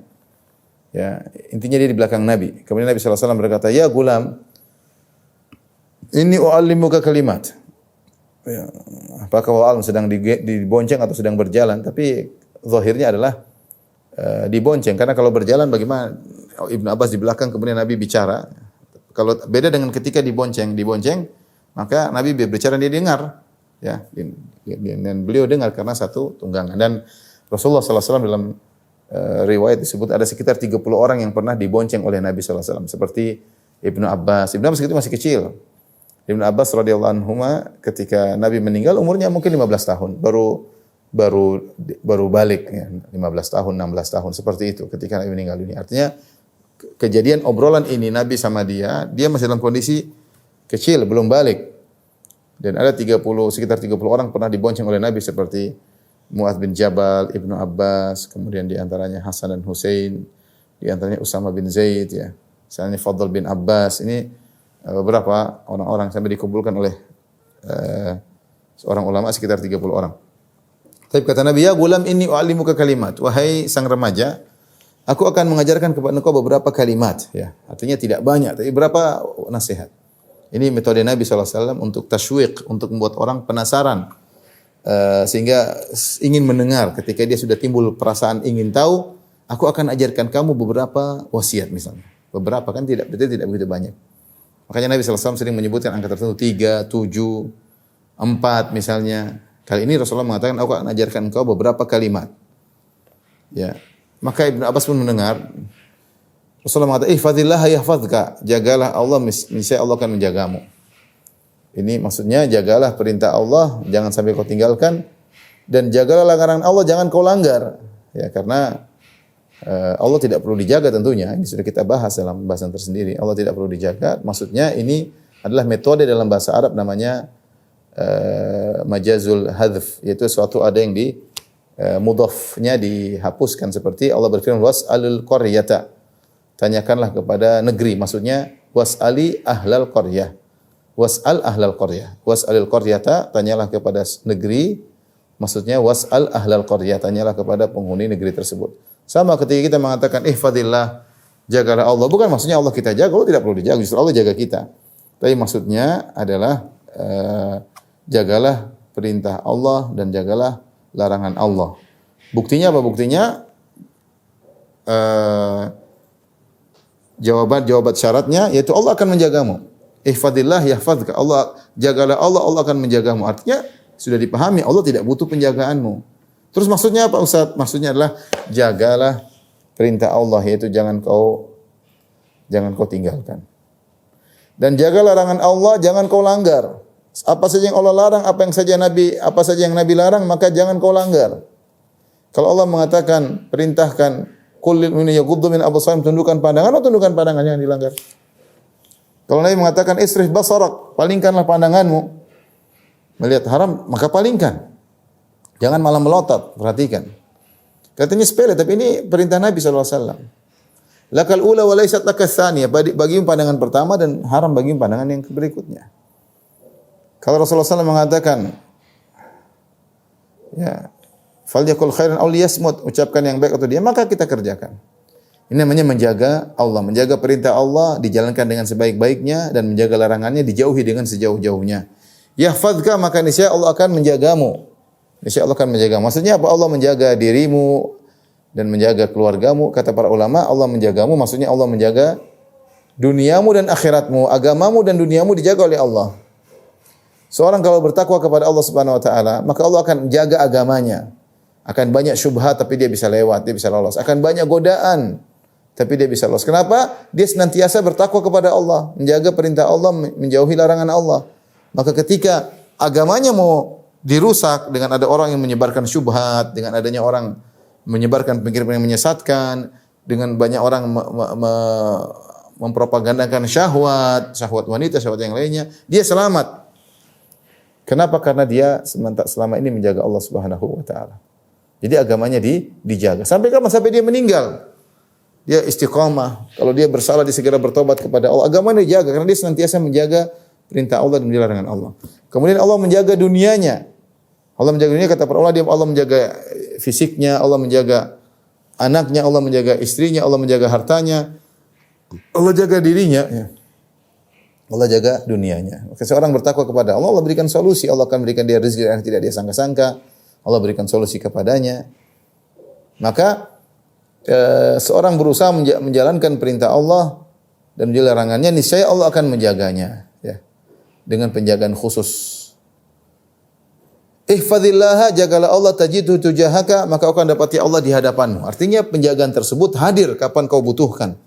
Ya, intinya dia di belakang Nabi. Kemudian Nabi sallallahu alaihi wasallam berkata, "Ya gulam, inni u'allimuka kalimat." Ya, apakah wa'al sedang dibonceng atau sedang berjalan, tapi zahirnya adalah dibonceng, karena kalau berjalan bagaimana? Ibnu Abbas di belakang, kemudian Nabi bicara. Kalau beda dengan ketika dibonceng, maka Nabi berbicara dia dengar, ya, dan beliau dengar karena satu tunggangan. Dan Rasulullah sallallahu alaihi wasallam dalam riwayat disebut ada sekitar 30 orang yang pernah dibonceng oleh Nabi sallallahu alaihi wasallam, seperti Ibnu Abbas. Ibnu Abbas itu masih kecil. Ibnu Abbas radhiyallahu anhuma ketika Nabi meninggal umurnya mungkin 15 tahun, baru balik ya, 15 tahun, 16 tahun seperti itu ketika Nabi meninggal dunia. Artinya kejadian obrolan ini Nabi sama dia masih dalam kondisi kecil, belum balik. Dan ada sekitar 30 orang pernah dibonceng oleh Nabi seperti Mu'adz bin Jabal, Ibnu Abbas, kemudian di antaranya Hasan dan Husain, di antaranya Usama bin Zaid ya. Misalnya Fadl bin Abbas, ini beberapa orang-orang sampai dikumpulkan oleh seorang ulama sekitar 30 orang. Tapi kata Nabi, "Ya gulam inni u'allimuka kalimat." Wahai sang remaja, aku akan mengajarkan kepada engkau beberapa kalimat ya. Artinya tidak banyak, tapi beberapa nasihat. Ini metode Nabi SAW untuk tasywiq, untuk membuat orang penasaran sehingga ingin mendengar. Ketika dia sudah timbul perasaan ingin tahu, aku akan ajarkan kamu beberapa wasiat misalnya. Beberapa kan tidak begitu banyak. Makanya Nabi SAW sering menyebutkan angka tertentu 3, 7, 4 misalnya. Kali ini Rasulullah mengatakan aku akan ajarkan engkau beberapa kalimat. Ya. Maka Ibnu Abbas pun mendengar. Rasulullah mengatakan, "Ihfazillah yahfazka." Jagalah Allah, niscaya Allah akan menjagamu. Ini maksudnya jagalah perintah Allah, jangan sampai kau tinggalkan, dan jagalah larangan Allah, jangan kau langgar. Ya, karena Allah tidak perlu dijaga tentunya. Ini sudah kita bahas dalam bahasan tersendiri. Allah tidak perlu dijaga. Maksudnya ini adalah metode dalam bahasa Arab namanya majazul hadf, yaitu suatu ada yang di mudhafnya dihapuskan, seperti Allah berfirman was'alul qaryata. Tanyakanlah kepada negeri, maksudnya was'ali ahlal qaryah. Was'al ahlal qaryah. Was'alil qaryata, tanyalah kepada negeri, maksudnya was'al ahlal qaryah, tanyalah kepada penghuni negeri tersebut. Sama ketika kita mengatakan ihfadillah, jagalah Allah, bukan maksudnya Allah kita jaga, Allah tidak perlu dijaga, justru Allah jaga kita. Tapi maksudnya adalah jagalah perintah Allah dan jagalah larangan Allah. Buktinya apa? Buktinya jawaban syaratnya yaitu Allah akan menjagamu. Ihfadillah yahfazka. Allah jagalah Allah, Allah akan menjagamu. Artinya sudah dipahami Allah tidak butuh penjagaanmu. Terus maksudnya apa Ustaz? Maksudnya adalah jagalah perintah Allah, yaitu jangan kau tinggalkan. Dan jaga larangan Allah, jangan kau langgar. Apa saja yang Allah larang, apa saja yang Nabi larang, maka jangan kau langgar. Kalau Allah mengatakan, perintahkan qul lil mu'minina yaghuddu min absarihim, tundukkan pandangan, jangan dilanggar. Kalau Nabi mengatakan isrif basarak, palingkanlah pandanganmu. Melihat haram, maka palingkan. Jangan malah melotot, perhatikan. Katanya sepele, tapi ini perintah Nabi SAW. Lakal ula wa laysat lakas tsaniyah, bagimu pandangan pertama dan haram bagimu pandangan yang berikutnya. Kalau Rasulullah SAW mengatakan, ya, falyakul khairan aw liyasmut, ucapkan yang baik atau diam, maka kita kerjakan. Ini namanya menjaga Allah, menjaga perintah Allah dijalankan dengan sebaik-baiknya dan menjaga larangannya dijauhi dengan sejauh-jauhnya. Yahfazka, maka niscaya Allah akan menjagamu. Niscaya Allah akan menjagamu. Maksudnya apa? Allah menjaga dirimu dan menjaga keluargamu. Kata para ulama, Allah menjagamu maksudnya Allah menjaga duniamu dan akhiratmu, agamamu dan duniamu dijaga oleh Allah. Seorang kalau bertakwa kepada Allah Subhanahu wa taala, maka Allah akan menjaga agamanya. Akan banyak syubhat tapi dia bisa lewat, dia bisa lolos. Akan banyak godaan tapi dia bisa lolos. Kenapa? Dia senantiasa bertakwa kepada Allah, menjaga perintah Allah, menjauhi larangan Allah. Maka ketika agamanya mau dirusak dengan ada orang yang menyebarkan syubhat, dengan adanya orang menyebarkan pikiran yang menyesatkan, dengan banyak orang mempropagandakan syahwat wanita, syahwat yang lainnya, dia selamat. Kenapa? Karena dia selama ini menjaga Allah Subhanahu wa taala. Jadi agamanya dijaga. Sampai kapan? Sampai dia meninggal. Dia istiqamah. Kalau dia bersalah, dia segera bertobat kepada Allah. Agamanya dijaga karena dia senantiasa menjaga perintah Allah dan larangan Allah. Kemudian Allah menjaga dunianya. Allah menjaga dunia, kata para ulama, Allah menjaga fisiknya, Allah menjaga anaknya, Allah menjaga istrinya, Allah menjaga hartanya. Allah jaga dirinya, ya. Allah jaga dunianya. Maka seorang bertakwa kepada Allah, Allah berikan solusi. Allah akan berikan dia rezeki yang tidak dia sangka-sangka. Allah berikan solusi kepadanya. Maka seorang berusaha menjalankan perintah Allah dan larangannya, niscaya Allah akan menjaganya, ya, dengan penjagaan khusus. Ihfazillah, jagalah Allah, tajidhu tujahaka, maka akan dapati Allah di hadapanmu. Artinya penjagaan tersebut hadir kapan kau butuhkan.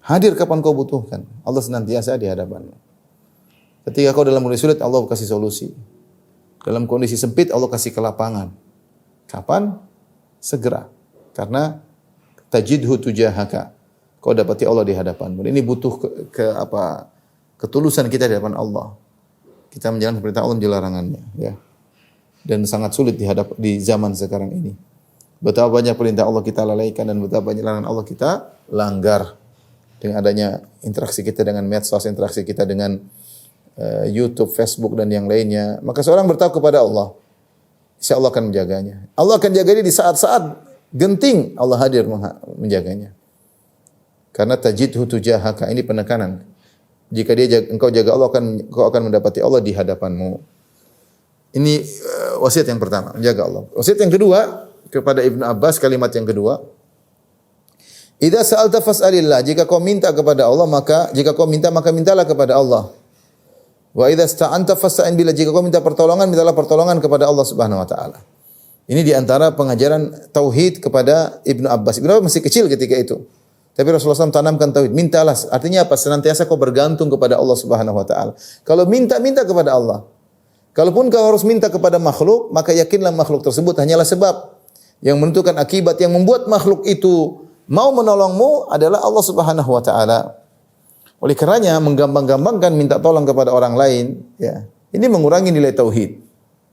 Hadir kapan kau butuhkan. Allah senantiasa di hadapanmu. Ketika kau dalam kondisi sulit, Allah kasih solusi. Dalam kondisi sempit, Allah kasih kelapangan. Kapan? Segera. Karena tajidhu tujahaka. Kau dapati Allah di hadapanmu. Ini butuh ketulusan kita di hadapan Allah. Kita menjalankan perintah Allah, menjalankan larangannya, ya. Dan sangat sulit di zaman sekarang ini. Betapa banyak perintah Allah kita lalaikan dan betapa banyak larangan Allah kita langgar. Dengan adanya interaksi kita dengan medsos, interaksi kita dengan YouTube, Facebook dan yang lainnya, maka seorang bertakwa kepada Allah, insya Allah akan menjaganya. Allah akan jaga dia di saat-saat genting, Allah hadir menjaganya. Karena tajidhu tujahaka, ini penekanan. Jika engkau jaga Allah, engkau akan mendapati Allah di hadapanmu. Ini wasiat yang pertama, menjaga Allah. Wasiat yang kedua kepada Ibnu Abbas, kalimat yang kedua, idza sa'alta fas'alillah, jika kau minta kepada Allah, maka mintalah kepada Allah. Wa idza sta'anta fasta'in billah, jika kau minta pertolongan, mintalah pertolongan kepada Allah Subhanahu wa taala. Ini di antara pengajaran tauhid kepada Ibnu Abbas. Ibnu Abbas masih kecil ketika itu. Tapi Rasulullah SAW tanamkan tauhid. Mintalah. Artinya apa? Senantiasa kau bergantung kepada Allah Subhanahu wa taala. Kalau minta kepada Allah. Kalaupun kau harus minta kepada makhluk, maka yakinlah makhluk tersebut hanyalah sebab yang menentukan akibat, yang membuat makhluk itu mau menolongmu adalah Allah Subhanahu wa taala. Oleh karenanya menggampang-gampangkan minta tolong kepada orang lain, ya. Ini mengurangi nilai tauhid.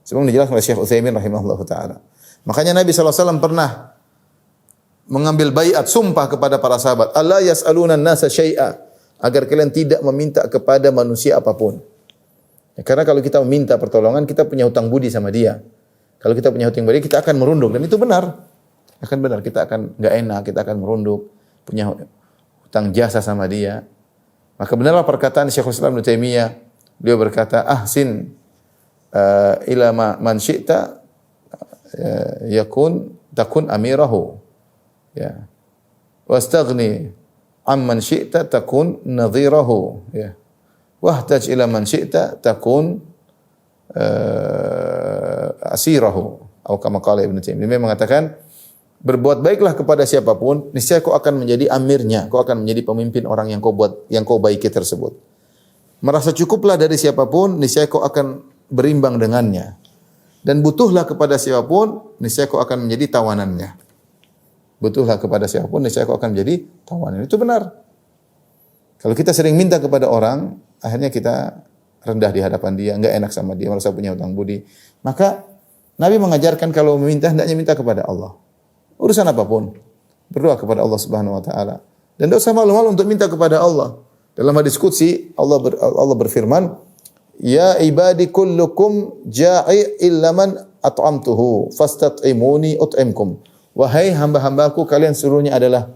Sebagaimana dijelaskan oleh Syekh Utsaimin rahimahullahu taala. Makanya Nabi sallallahu alaihi wasallam pernah mengambil baiat sumpah kepada para sahabat, "Alla yas'aluna an-nasa syai'a," agar kalian tidak meminta kepada manusia apapun. Ya, karena kalau kita meminta pertolongan, kita punya hutang budi sama dia. Kalau kita punya hutang budi, kita akan merunduk, dan itu benar. Akan benar, kita akan enggak enak, kita akan merunduk, punya hutang jasa sama dia. Maka benarlah perkataan Syekhul Islam Ibnu Taimiyah, beliau berkata, "Ahsin ila man syi'ta takun amirahu." Ya. Wastaghni amman syi'ta takun nadhirahu. Ya. Wahtaj ila man syi'ta takun asirahu. Atau kama qala Ibnu Taimiyah. Dia mengatakan, berbuat baiklah kepada siapapun, niscaya kau akan menjadi amirnya, kau akan menjadi pemimpin orang yang kau baiki tersebut. Merasa cukuplah dari siapapun, niscaya kau akan berimbang dengannya. Dan butuhlah kepada siapapun, niscaya kau akan menjadi tawanannya. Butuhlah kepada siapapun, niscaya kau akan menjadi tawanan. Itu benar. Kalau kita sering minta kepada orang, akhirnya kita rendah di hadapan dia, enggak enak sama dia, merasa punya hutang budi. Maka Nabi mengajarkan kalau meminta, hendaknya minta kepada Allah. Urusan apapun, berdoa kepada Allah Subhanahu wa taala. Dan tidak usah malu-malu untuk minta kepada Allah. Dalam hadis qudsi Allah berfirman, "Ya ibadi kullukum ja'i illa man at'amtuhu fastat'imuni ut'imkum." Wahai hamba-hambaku, kalian seluruhnya adalah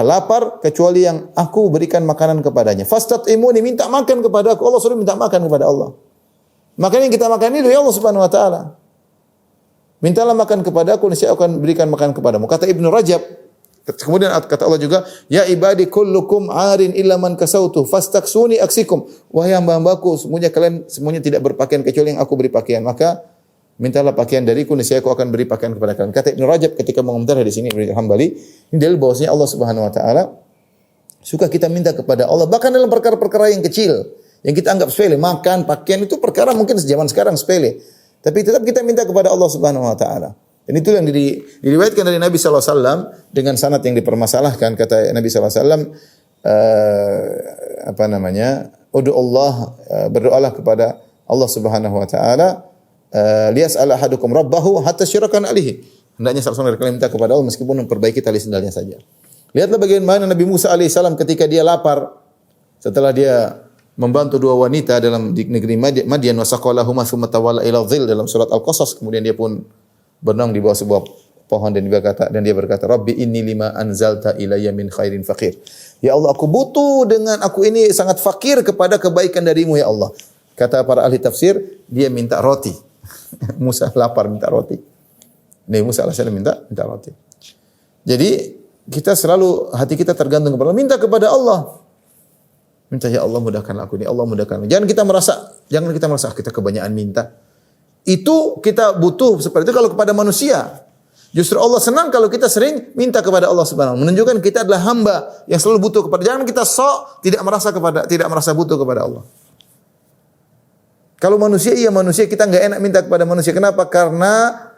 lapar kecuali yang aku berikan makanan kepadanya. Fastat'imuni, minta makan kepada aku. Allah suruh minta makan kepada Allah. Makanan yang kita makan itu ya Allah Subhanahu wa taala. Mintalah makan kepadaku, niscaya akan berikan makan kepadamu. Kata Ibnu Rajab, kemudian kata Allah juga, "Ya ibadi kullukum 'arin illa man kasautu fastaksuni aksikum." Wahai hamba-hambaku, semuanya tidak berpakaian kecuali yang aku beri pakaian. Maka mintalah pakaian dariku, niscaya aku akan beri pakaian kepada kalian. Kata Ibnu Rajab ketika mengomentar di sini Ibnu Hambali, ini dalil bahwasanya Allah Subhanahu wa taala suka kita minta kepada Allah bahkan dalam perkara-perkara yang kecil, yang kita anggap sepele, makan, pakaian itu perkara mungkin zaman sekarang sepele. Tapi tetap kita minta kepada Allah Subhanahu wa taala. Dan itu yang diriwayatkan dari Nabi sallallahu alaihi wasallam dengan sanad yang dipermasalahkan. Kata Nabi sallallahu alaihi wasallam, "Ud'u Allah, berdoalah kepada Allah Subhanahu wa taala, liyas'al ahadukum rabbahu hatta syirakan alihi." Hendaknya salah seorang dari kalian minta kepada Allah meskipun memperbaiki tali sendalnya saja. Lihatlah bagaimana Nabi Musa alaihissalam ketika dia lapar setelah dia membantu dua wanita dalam di negeri Madian, wasaqalahuma tsumma tawalla ila dhil dalam surat Al-Qasas. Kemudian dia pun berenang di bawah sebuah pohon dan dia berkata, "Rabbi inni lima anzalta ilayya min khairin faqir." Ya Allah, aku ini sangat fakir kepada kebaikan darimu ya Allah. Kata para ahli tafsir, dia minta roti. Musa lapar minta roti. Nabi Musa alaihissalam minta roti. Jadi kita selalu hati kita tergantung kepada Allah. Minta kepada Allah. Minta, ya Allah mudahkanlah aku ini, Allah mudahkanlah. Jangan kita merasa kita kebanyakan minta. Itu kita butuh seperti itu kalau kepada manusia. Justru Allah senang kalau kita sering minta kepada Allah Subhanahu wa taala. Menunjukkan kita adalah hamba yang selalu butuh kepada. Jangan kita tidak merasa butuh kepada Allah. Kalau manusia kita enggak enak minta kepada manusia. Kenapa? Karena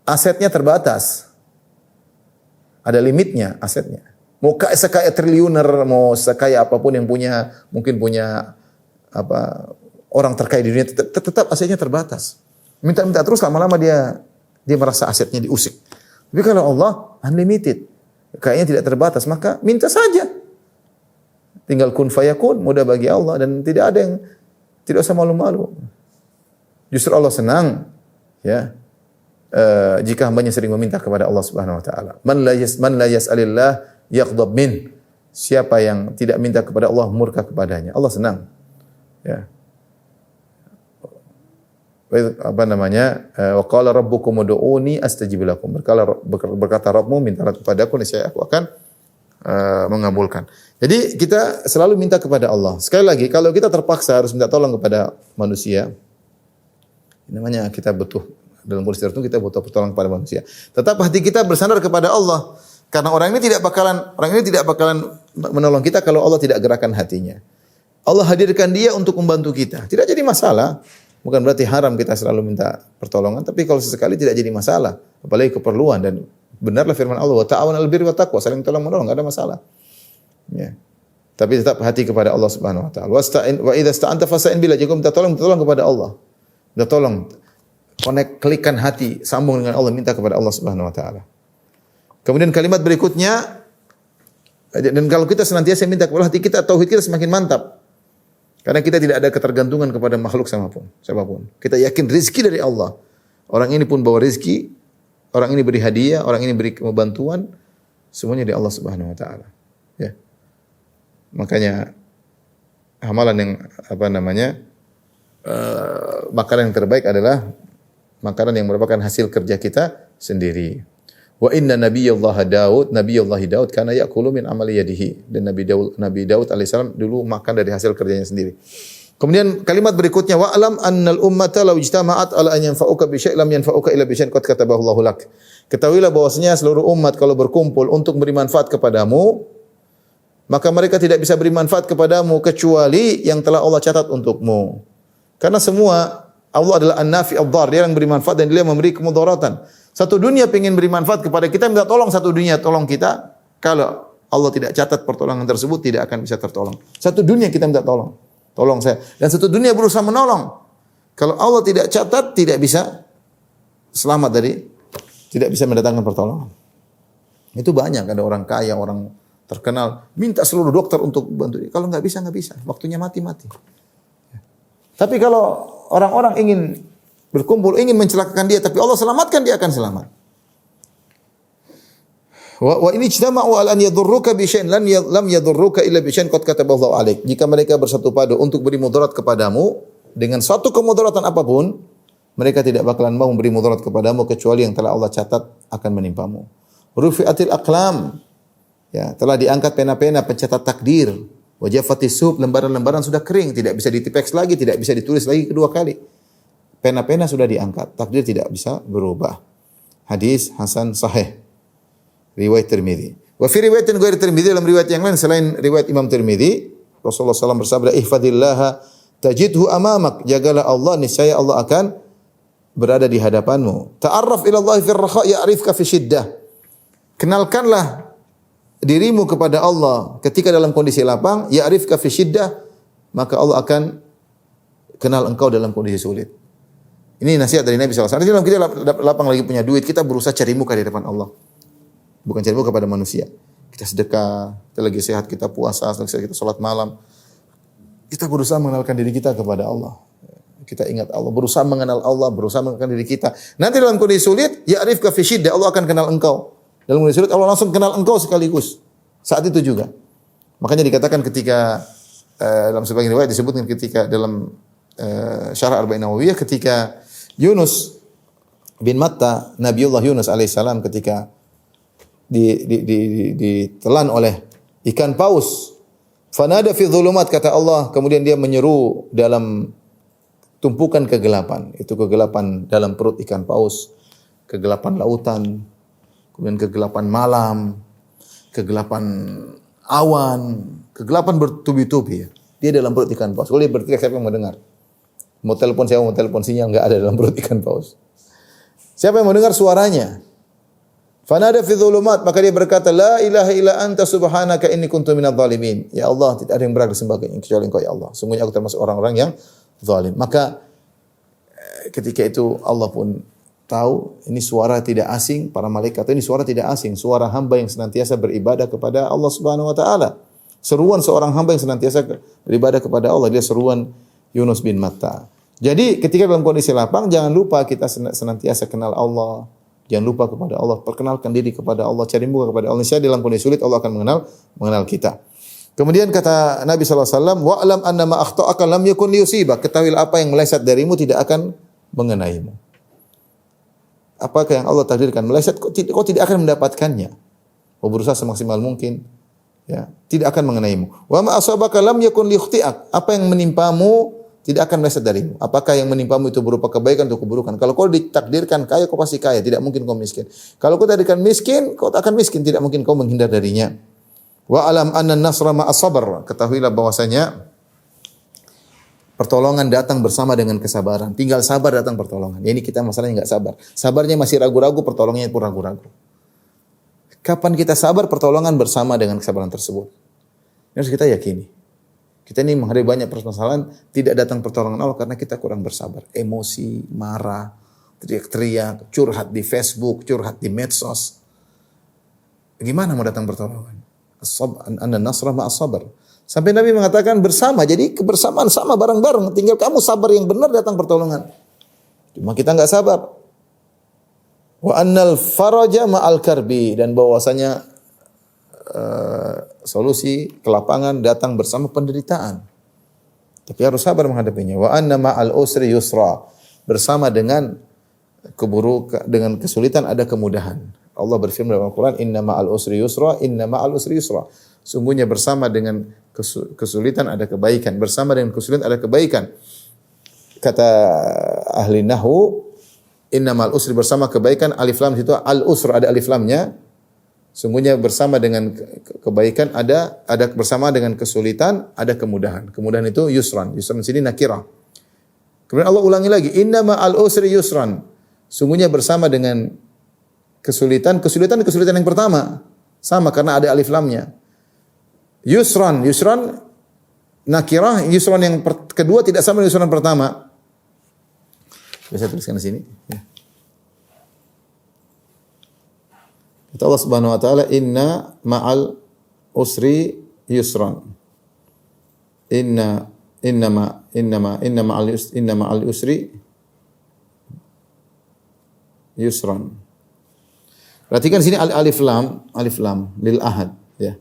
asetnya terbatas. Ada limitnya asetnya. Mau sekaya triliuner, mau sekaya apapun yang mungkin punya orang terkaya di dunia, tetap asetnya terbatas. Minta terus, lama-lama dia merasa asetnya diusik. Tapi kalau Allah unlimited, kayaknya tidak terbatas, maka minta saja. Tinggal kun fayakun, mudah bagi Allah dan tidak usah malu-malu. Justru Allah senang, ya. Jika hambanya sering meminta kepada Allah Subhanahu wa taala. Man la yas'alillah yaghdab min. Siapa yang tidak minta kepada Allah murka kepadanya. Allah senang. Ya. Wa qala rabbukum ud'uni astajib lakum. Berkata Rabbmu, mintalah kepadaku niscaya aku akan mengabulkan. Jadi kita selalu minta kepada Allah. Sekali lagi, kalau kita terpaksa harus minta tolong kepada manusia, namanya kita butuh dalam kondisi tertentu kita butuh pertolongan kepada manusia. Tetap hati kita bersandar kepada Allah. Karena orang ini tidak bakalan menolong kita kalau Allah tidak gerakkan hatinya. Allah hadirkan dia untuk membantu kita. Tidak jadi masalah. Bukan berarti haram kita selalu minta pertolongan, tapi kalau sesekali tidak jadi masalah, apalagi keperluan. Dan benarlah firman Allah, wa ta'awanu 'alal birri wat taqwa, saling tolong menolong, enggak ada masalah. Ya. Tapi tetap hati kepada Allah Subhanahu wa taala. Wa idza sta'anta fasta'in billah. Jika minta tolong kepada Allah. Minta tolong. Klikkan hati, sambung dengan Allah, minta kepada Allah Subhanahu wa taala. Kemudian kalimat berikutnya, dan kalau kita senantiasa minta kepada hati kita, tauhid kita semakin mantap. Karena kita tidak ada ketergantungan kepada makhluk siapapun. Kita yakin rezeki dari Allah. Orang ini pun bawa rezeki, orang ini beri hadiah, orang ini beri bantuan, semuanya dari Allah Subhanahu wa taala. Ya. Makanya amalan yang makanan yang terbaik adalah makanan yang merupakan hasil kerja kita sendiri. Wa inna Nabiyallahi Daud kana ya'kulu min amali yadihi. Dan Nabi Daud alaihissalam dulu makan dari hasil kerjanya sendiri. Kemudian kalimat berikutnya, wa alam annal ummata law ijtama'at ala an yanfa'uka bi syai' lam yanfa'uka illa bi syai'in qad katabahu Allahu lak. Ketahuilah bahwasanya seluruh umat kalau berkumpul untuk beri manfaat kepadamu, maka mereka tidak bisa beri manfaat kepadamu kecuali yang telah Allah catat untukmu. Karena semua Allah adalah an-nafi ad-dhar, dia yang beri manfaat dan dia yang memberi kemudaratan. Satu dunia ingin beri manfaat kepada kita, minta tolong satu dunia tolong kita. Kalau Allah tidak catat pertolongan tersebut, tidak akan bisa tertolong. Satu dunia kita minta tolong. Tolong saya. Dan satu dunia berusaha menolong. Kalau Allah tidak catat, tidak bisa selamat tidak bisa mendatangkan pertolongan. Itu banyak, ada orang kaya, orang terkenal, minta seluruh dokter untuk bantu dia. Kalau nggak bisa. Waktunya mati. Tapi kalau orang-orang ingin berkumpul, ingin mencelakakan dia, tapi Allah selamatkan, dia akan selamat. Wa ini ijtama'u ala an yadurruka bi syai'in lam yadurruka illa bi syai'in qad katabahu Allahu 'alaik. Jika mereka bersatu padu untuk beri mudarat kepadamu dengan satu kemudaratan apapun, mereka tidak bakalan mau memberi mudarat kepadamu kecuali yang telah Allah catat akan menimpamu. Rufi'atil aqlam. Ya, telah diangkat pena-pena pencatat takdir. Wajafatis sub, lembaran-lembaran sudah kering, tidak bisa ditipeks lagi, tidak bisa ditulis lagi kedua kali. Pena-pena sudah diangkat, takdir tidak bisa berubah. Hadis hasan sahih. Riwayat Tirmidzi. Wa fi riwayatin ghairi Tirmidzi, dalam riwayat yang lain selain riwayat Imam Tirmidzi, Rasulullah SAW bersabda, "Ihfadillaha tajidhu amamak." Jagalah Allah, niscaya Allah akan berada di hadapanmu. Ta'arraf ila Allah fi ar-rakha' ya'rifka fi syiddah. Kenalkanlah dirimu kepada Allah ketika dalam kondisi lapang, ya'rifka fi syiddah, maka Allah akan kenal engkau dalam kondisi sulit. Ini nasihat dari Nabi SAW. Dalam kita lapang lagi punya duit, kita berusaha cari muka di depan Allah. Bukan cari muka kepada manusia. Kita sedekah, kita lagi sehat, kita puasa, kita salat malam. Kita berusaha mengenalkan diri kita kepada Allah. Kita ingat Allah, berusaha mengenal Allah, berusaha mengenalkan diri kita. Nanti dalam kondisi sulit, ya'rifka fi syiddah, Allah akan kenal engkau. Dalam kondisi sulit, Allah langsung kenal engkau sekaligus. Saat itu juga. Makanya dikatakan ketika dalam sebagian riwayat disebutkan ketika dalam Syarah Arba'in Nawawiyah, ketika Yunus bin Matta, Nabiullah Yunus alaihissalam ketika ditelan oleh ikan paus. Fanada fi dhulumat, kata Allah, kemudian dia menyeru dalam tumpukan kegelapan. Itu kegelapan dalam perut ikan paus, kegelapan lautan, kemudian kegelapan malam, kegelapan awan, kegelapan bertubi-tubi. Dia dalam perut ikan paus. Kalau dia berteriak, siapa yang mendengar? Mau telepon sinyal enggak ada dalam perut ikan paus. Siapa yang mendengar suaranya? Fanada fi dhulumat, maka dia berkata, la ilaha illa anta subhanaka inni kuntu minadh dhalimin. Ya Allah, tidak ada yang berhak disembah kecuali Engkau ya Allah. Sungguhnya aku termasuk orang-orang yang zalim. Maka ketika itu Allah pun tahu ini suara tidak asing para malaikat, ini suara tidak asing, suara hamba yang senantiasa beribadah kepada Allah Subhanahu wa taala. Seruan seorang hamba yang senantiasa beribadah kepada Allah, dia seruan Yunus bin Matta. Jadi ketika dalam kondisi lapang, jangan lupa kita senantiasa kenal Allah. Jangan lupa kepada Allah, perkenalkan diri kepada Allah, cari muka kepada Allah. Niscaya dalam kondisi sulit Allah akan mengenal kita. Kemudian kata Nabi SAW, wa'lam anna ma akhta'aka lam yakun liyusibak. Ketahuilah apa yang meleset darimu tidak akan mengenaimu. Apakah yang Allah takdirkan meleset, kau tidak akan mendapatkannya. Kau berusaha semaksimal mungkin, ya, tidak akan mengenaimu. Wa ma asabaka lam yakun liyukhti'ak. Apa yang menimpamu tidak akan meleset darimu. Apakah yang menimpamu itu berupa kebaikan atau keburukan? Kalau kau ditakdirkan kaya, kau pasti kaya. Tidak mungkin kau miskin. Kalau kau takdirkan miskin, kau akan miskin. Tidak mungkin kau menghindar darinya. Wa alam anna nasra ma'as sabr. Ketahuilah bahwasanya pertolongan datang bersama dengan kesabaran. Tinggal sabar datang pertolongan. Ini kita masalahnya enggak sabar. Sabarnya masih ragu-ragu, pertolongannya pun ragu-ragu. Kapan kita sabar, pertolongan bersama dengan kesabaran tersebut. Ini harus kita yakini. Kita ini menghadapi banyak permasalahan, tidak datang pertolongan Allah karena kita kurang bersabar. Emosi, marah, teriak-teriak, curhat di Facebook, curhat di medsos. Gimana mau datang pertolongan? Anna nasra ma'as sabr. Sampai Nabi mengatakan bersama, jadi kebersamaan sama bareng-bareng. Tinggal kamu sabar yang benar datang pertolongan. Cuma kita enggak sabar. Wa annal faraja ma'al karbi, dan bahwasanya solusi kelapangan datang bersama penderitaan. Tapi harus sabar menghadapinya. Wa anna ma'al usri yusra, bersama dengan keburukan, dengan kesulitan ada kemudahan. Allah berfirman dalam Al-Quran, inna ma'al usri yusra, inna ma'al usri yusra. Sungguhnya bersama dengan kesulitan ada kebaikan, bersama dengan kesulitan ada kebaikan. Kata ahli nahwu, inna ma'al usri, bersama kebaikan, alif lam itu al-usra, ada alif lamnya. Sungguhnya bersama dengan kebaikan ada bersama dengan kesulitan ada kemudahan. Kemudahan itu yusran. Yusran di sini nakirah. Kemudian Allah ulangi lagi, inna ma'al usri yusran. Sungguhnya bersama dengan kesulitan yang pertama. Sama karena ada alif lamnya. Yusran nakirah, yusran yang kedua tidak sama dengan yusran pertama. Bisa tuliskan di sini. Ya. Kata Allah Subhanahu wa taala, inna ma'al usri yusran. Inna ma'al usri yusran. Perhatikan sini alif lam lil ahad, ya.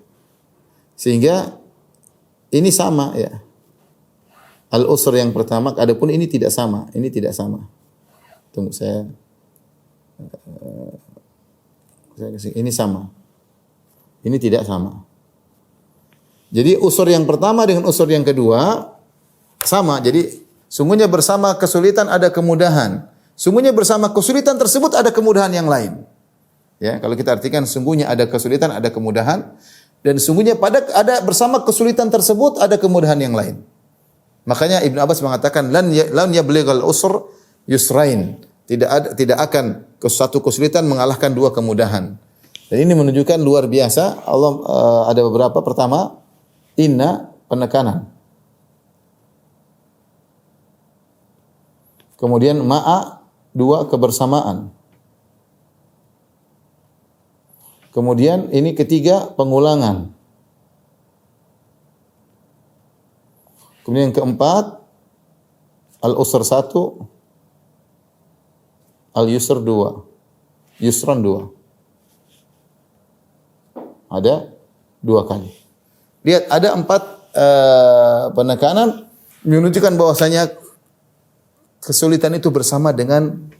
Sehingga ini sama, ya. Al usr yang pertama, adapun ini tidak sama, Tunggu saya ini sama. Ini tidak sama. Jadi usur yang pertama dengan usur yang kedua sama. Jadi sungguhnya bersama kesulitan ada kemudahan. Sungguhnya bersama kesulitan tersebut ada kemudahan yang lain. Ya, kalau kita artikan sungguhnya ada kesulitan, ada kemudahan, dan sungguhnya bersama kesulitan tersebut ada kemudahan yang lain. Makanya Ibnu Abbas mengatakan lan yablighal usr yusrain. Tidak akan satu kesulitan mengalahkan dua kemudahan. Dan ini menunjukkan luar biasa. Allah ada beberapa. Pertama, inna, penekanan. Kemudian ma'a, dua, kebersamaan. Kemudian ini ketiga, pengulangan. Kemudian yang keempat, al-usr 1, al-yusr 2, yusran 2. Ada 2 kali. Lihat, ada 4 penekanan menunjukkan bahwasanya kesulitan itu bersama dengan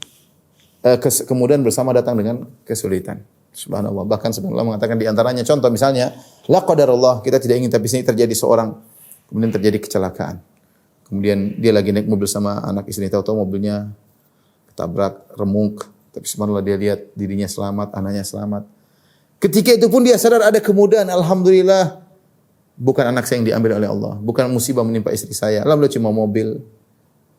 kemudian bersama datang dengan kesulitan. Subhanallah. Bahkan subhanallah mengatakan di antaranya contoh misalnya, la qadarullah, kita tidak ingin tapi sini terjadi seorang kemudian terjadi kecelakaan. Kemudian dia lagi naik mobil sama anak istri, tahu-tahu mobilnya ketabrak, remuk, tapi subhanallah dia lihat dirinya selamat, anaknya selamat. Ketika itu pun dia sadar ada kemudahan, alhamdulillah, bukan anak saya yang diambil oleh Allah, bukan musibah menimpa istri saya, alhamdulillah cuma mobil.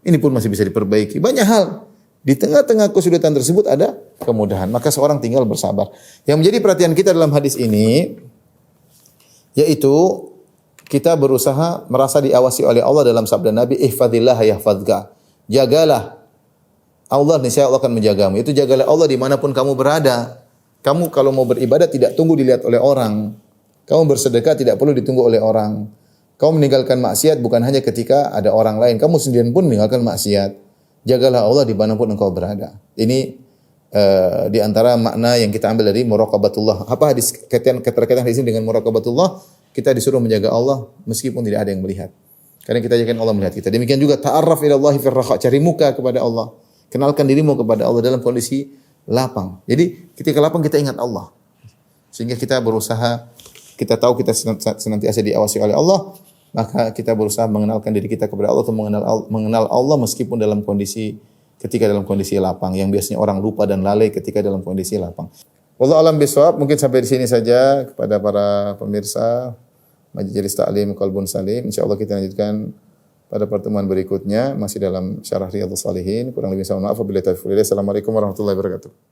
Ini pun masih bisa diperbaiki. Banyak hal. Di tengah-tengah kesulitan tersebut ada kemudahan. Maka seorang tinggal bersabar. Yang menjadi perhatian kita dalam hadis ini, yaitu kita berusaha merasa diawasi oleh Allah dalam sabda Nabi, ihfadillah yahfadka. Jagalah Allah, niscaya Allah akan menjagamu. Itu jagalah Allah dimanapun kamu berada. Kamu kalau mau beribadah tidak tunggu dilihat oleh orang. Kamu bersedekah tidak perlu ditunggu oleh orang. Kamu meninggalkan maksiat bukan hanya ketika ada orang lain. Kamu sendirian pun meninggalkan maksiat. Jagalah Allah dimanapun engkau berada. Ini di antara makna yang kita ambil dari muraqabatullah. Apa keterkaitan hadis ini dengan muraqabatullah? Kita disuruh menjaga Allah meskipun tidak ada yang melihat. Karena kita yakin Allah melihat kita. Demikian juga ta'arraf ila Allah fir raha, cari muka kepada Allah. Kenalkan dirimu kepada Allah dalam kondisi lapang. Jadi ketika lapang kita ingat Allah. Sehingga kita berusaha, kita tahu kita senantiasa diawasi oleh Allah. maka kita berusaha mengenalkan diri kita kepada Allah atau mengenal Allah meskipun ketika dalam kondisi lapang, yang biasanya orang lupa dan lalai ketika dalam kondisi lapang. Wallahu alam bisawab. Mungkin sampai di sini saja kepada para pemirsa Majelis Ta'lim Qalbun Salim. Insyaallah kita lanjutkan pada pertemuan berikutnya masih dalam Syarah Riyadhus Shalihin. Kurang lebih saya mohon maaf. Wabillahi taufiq. Assalamualaikum warahmatullahi wabarakatuh.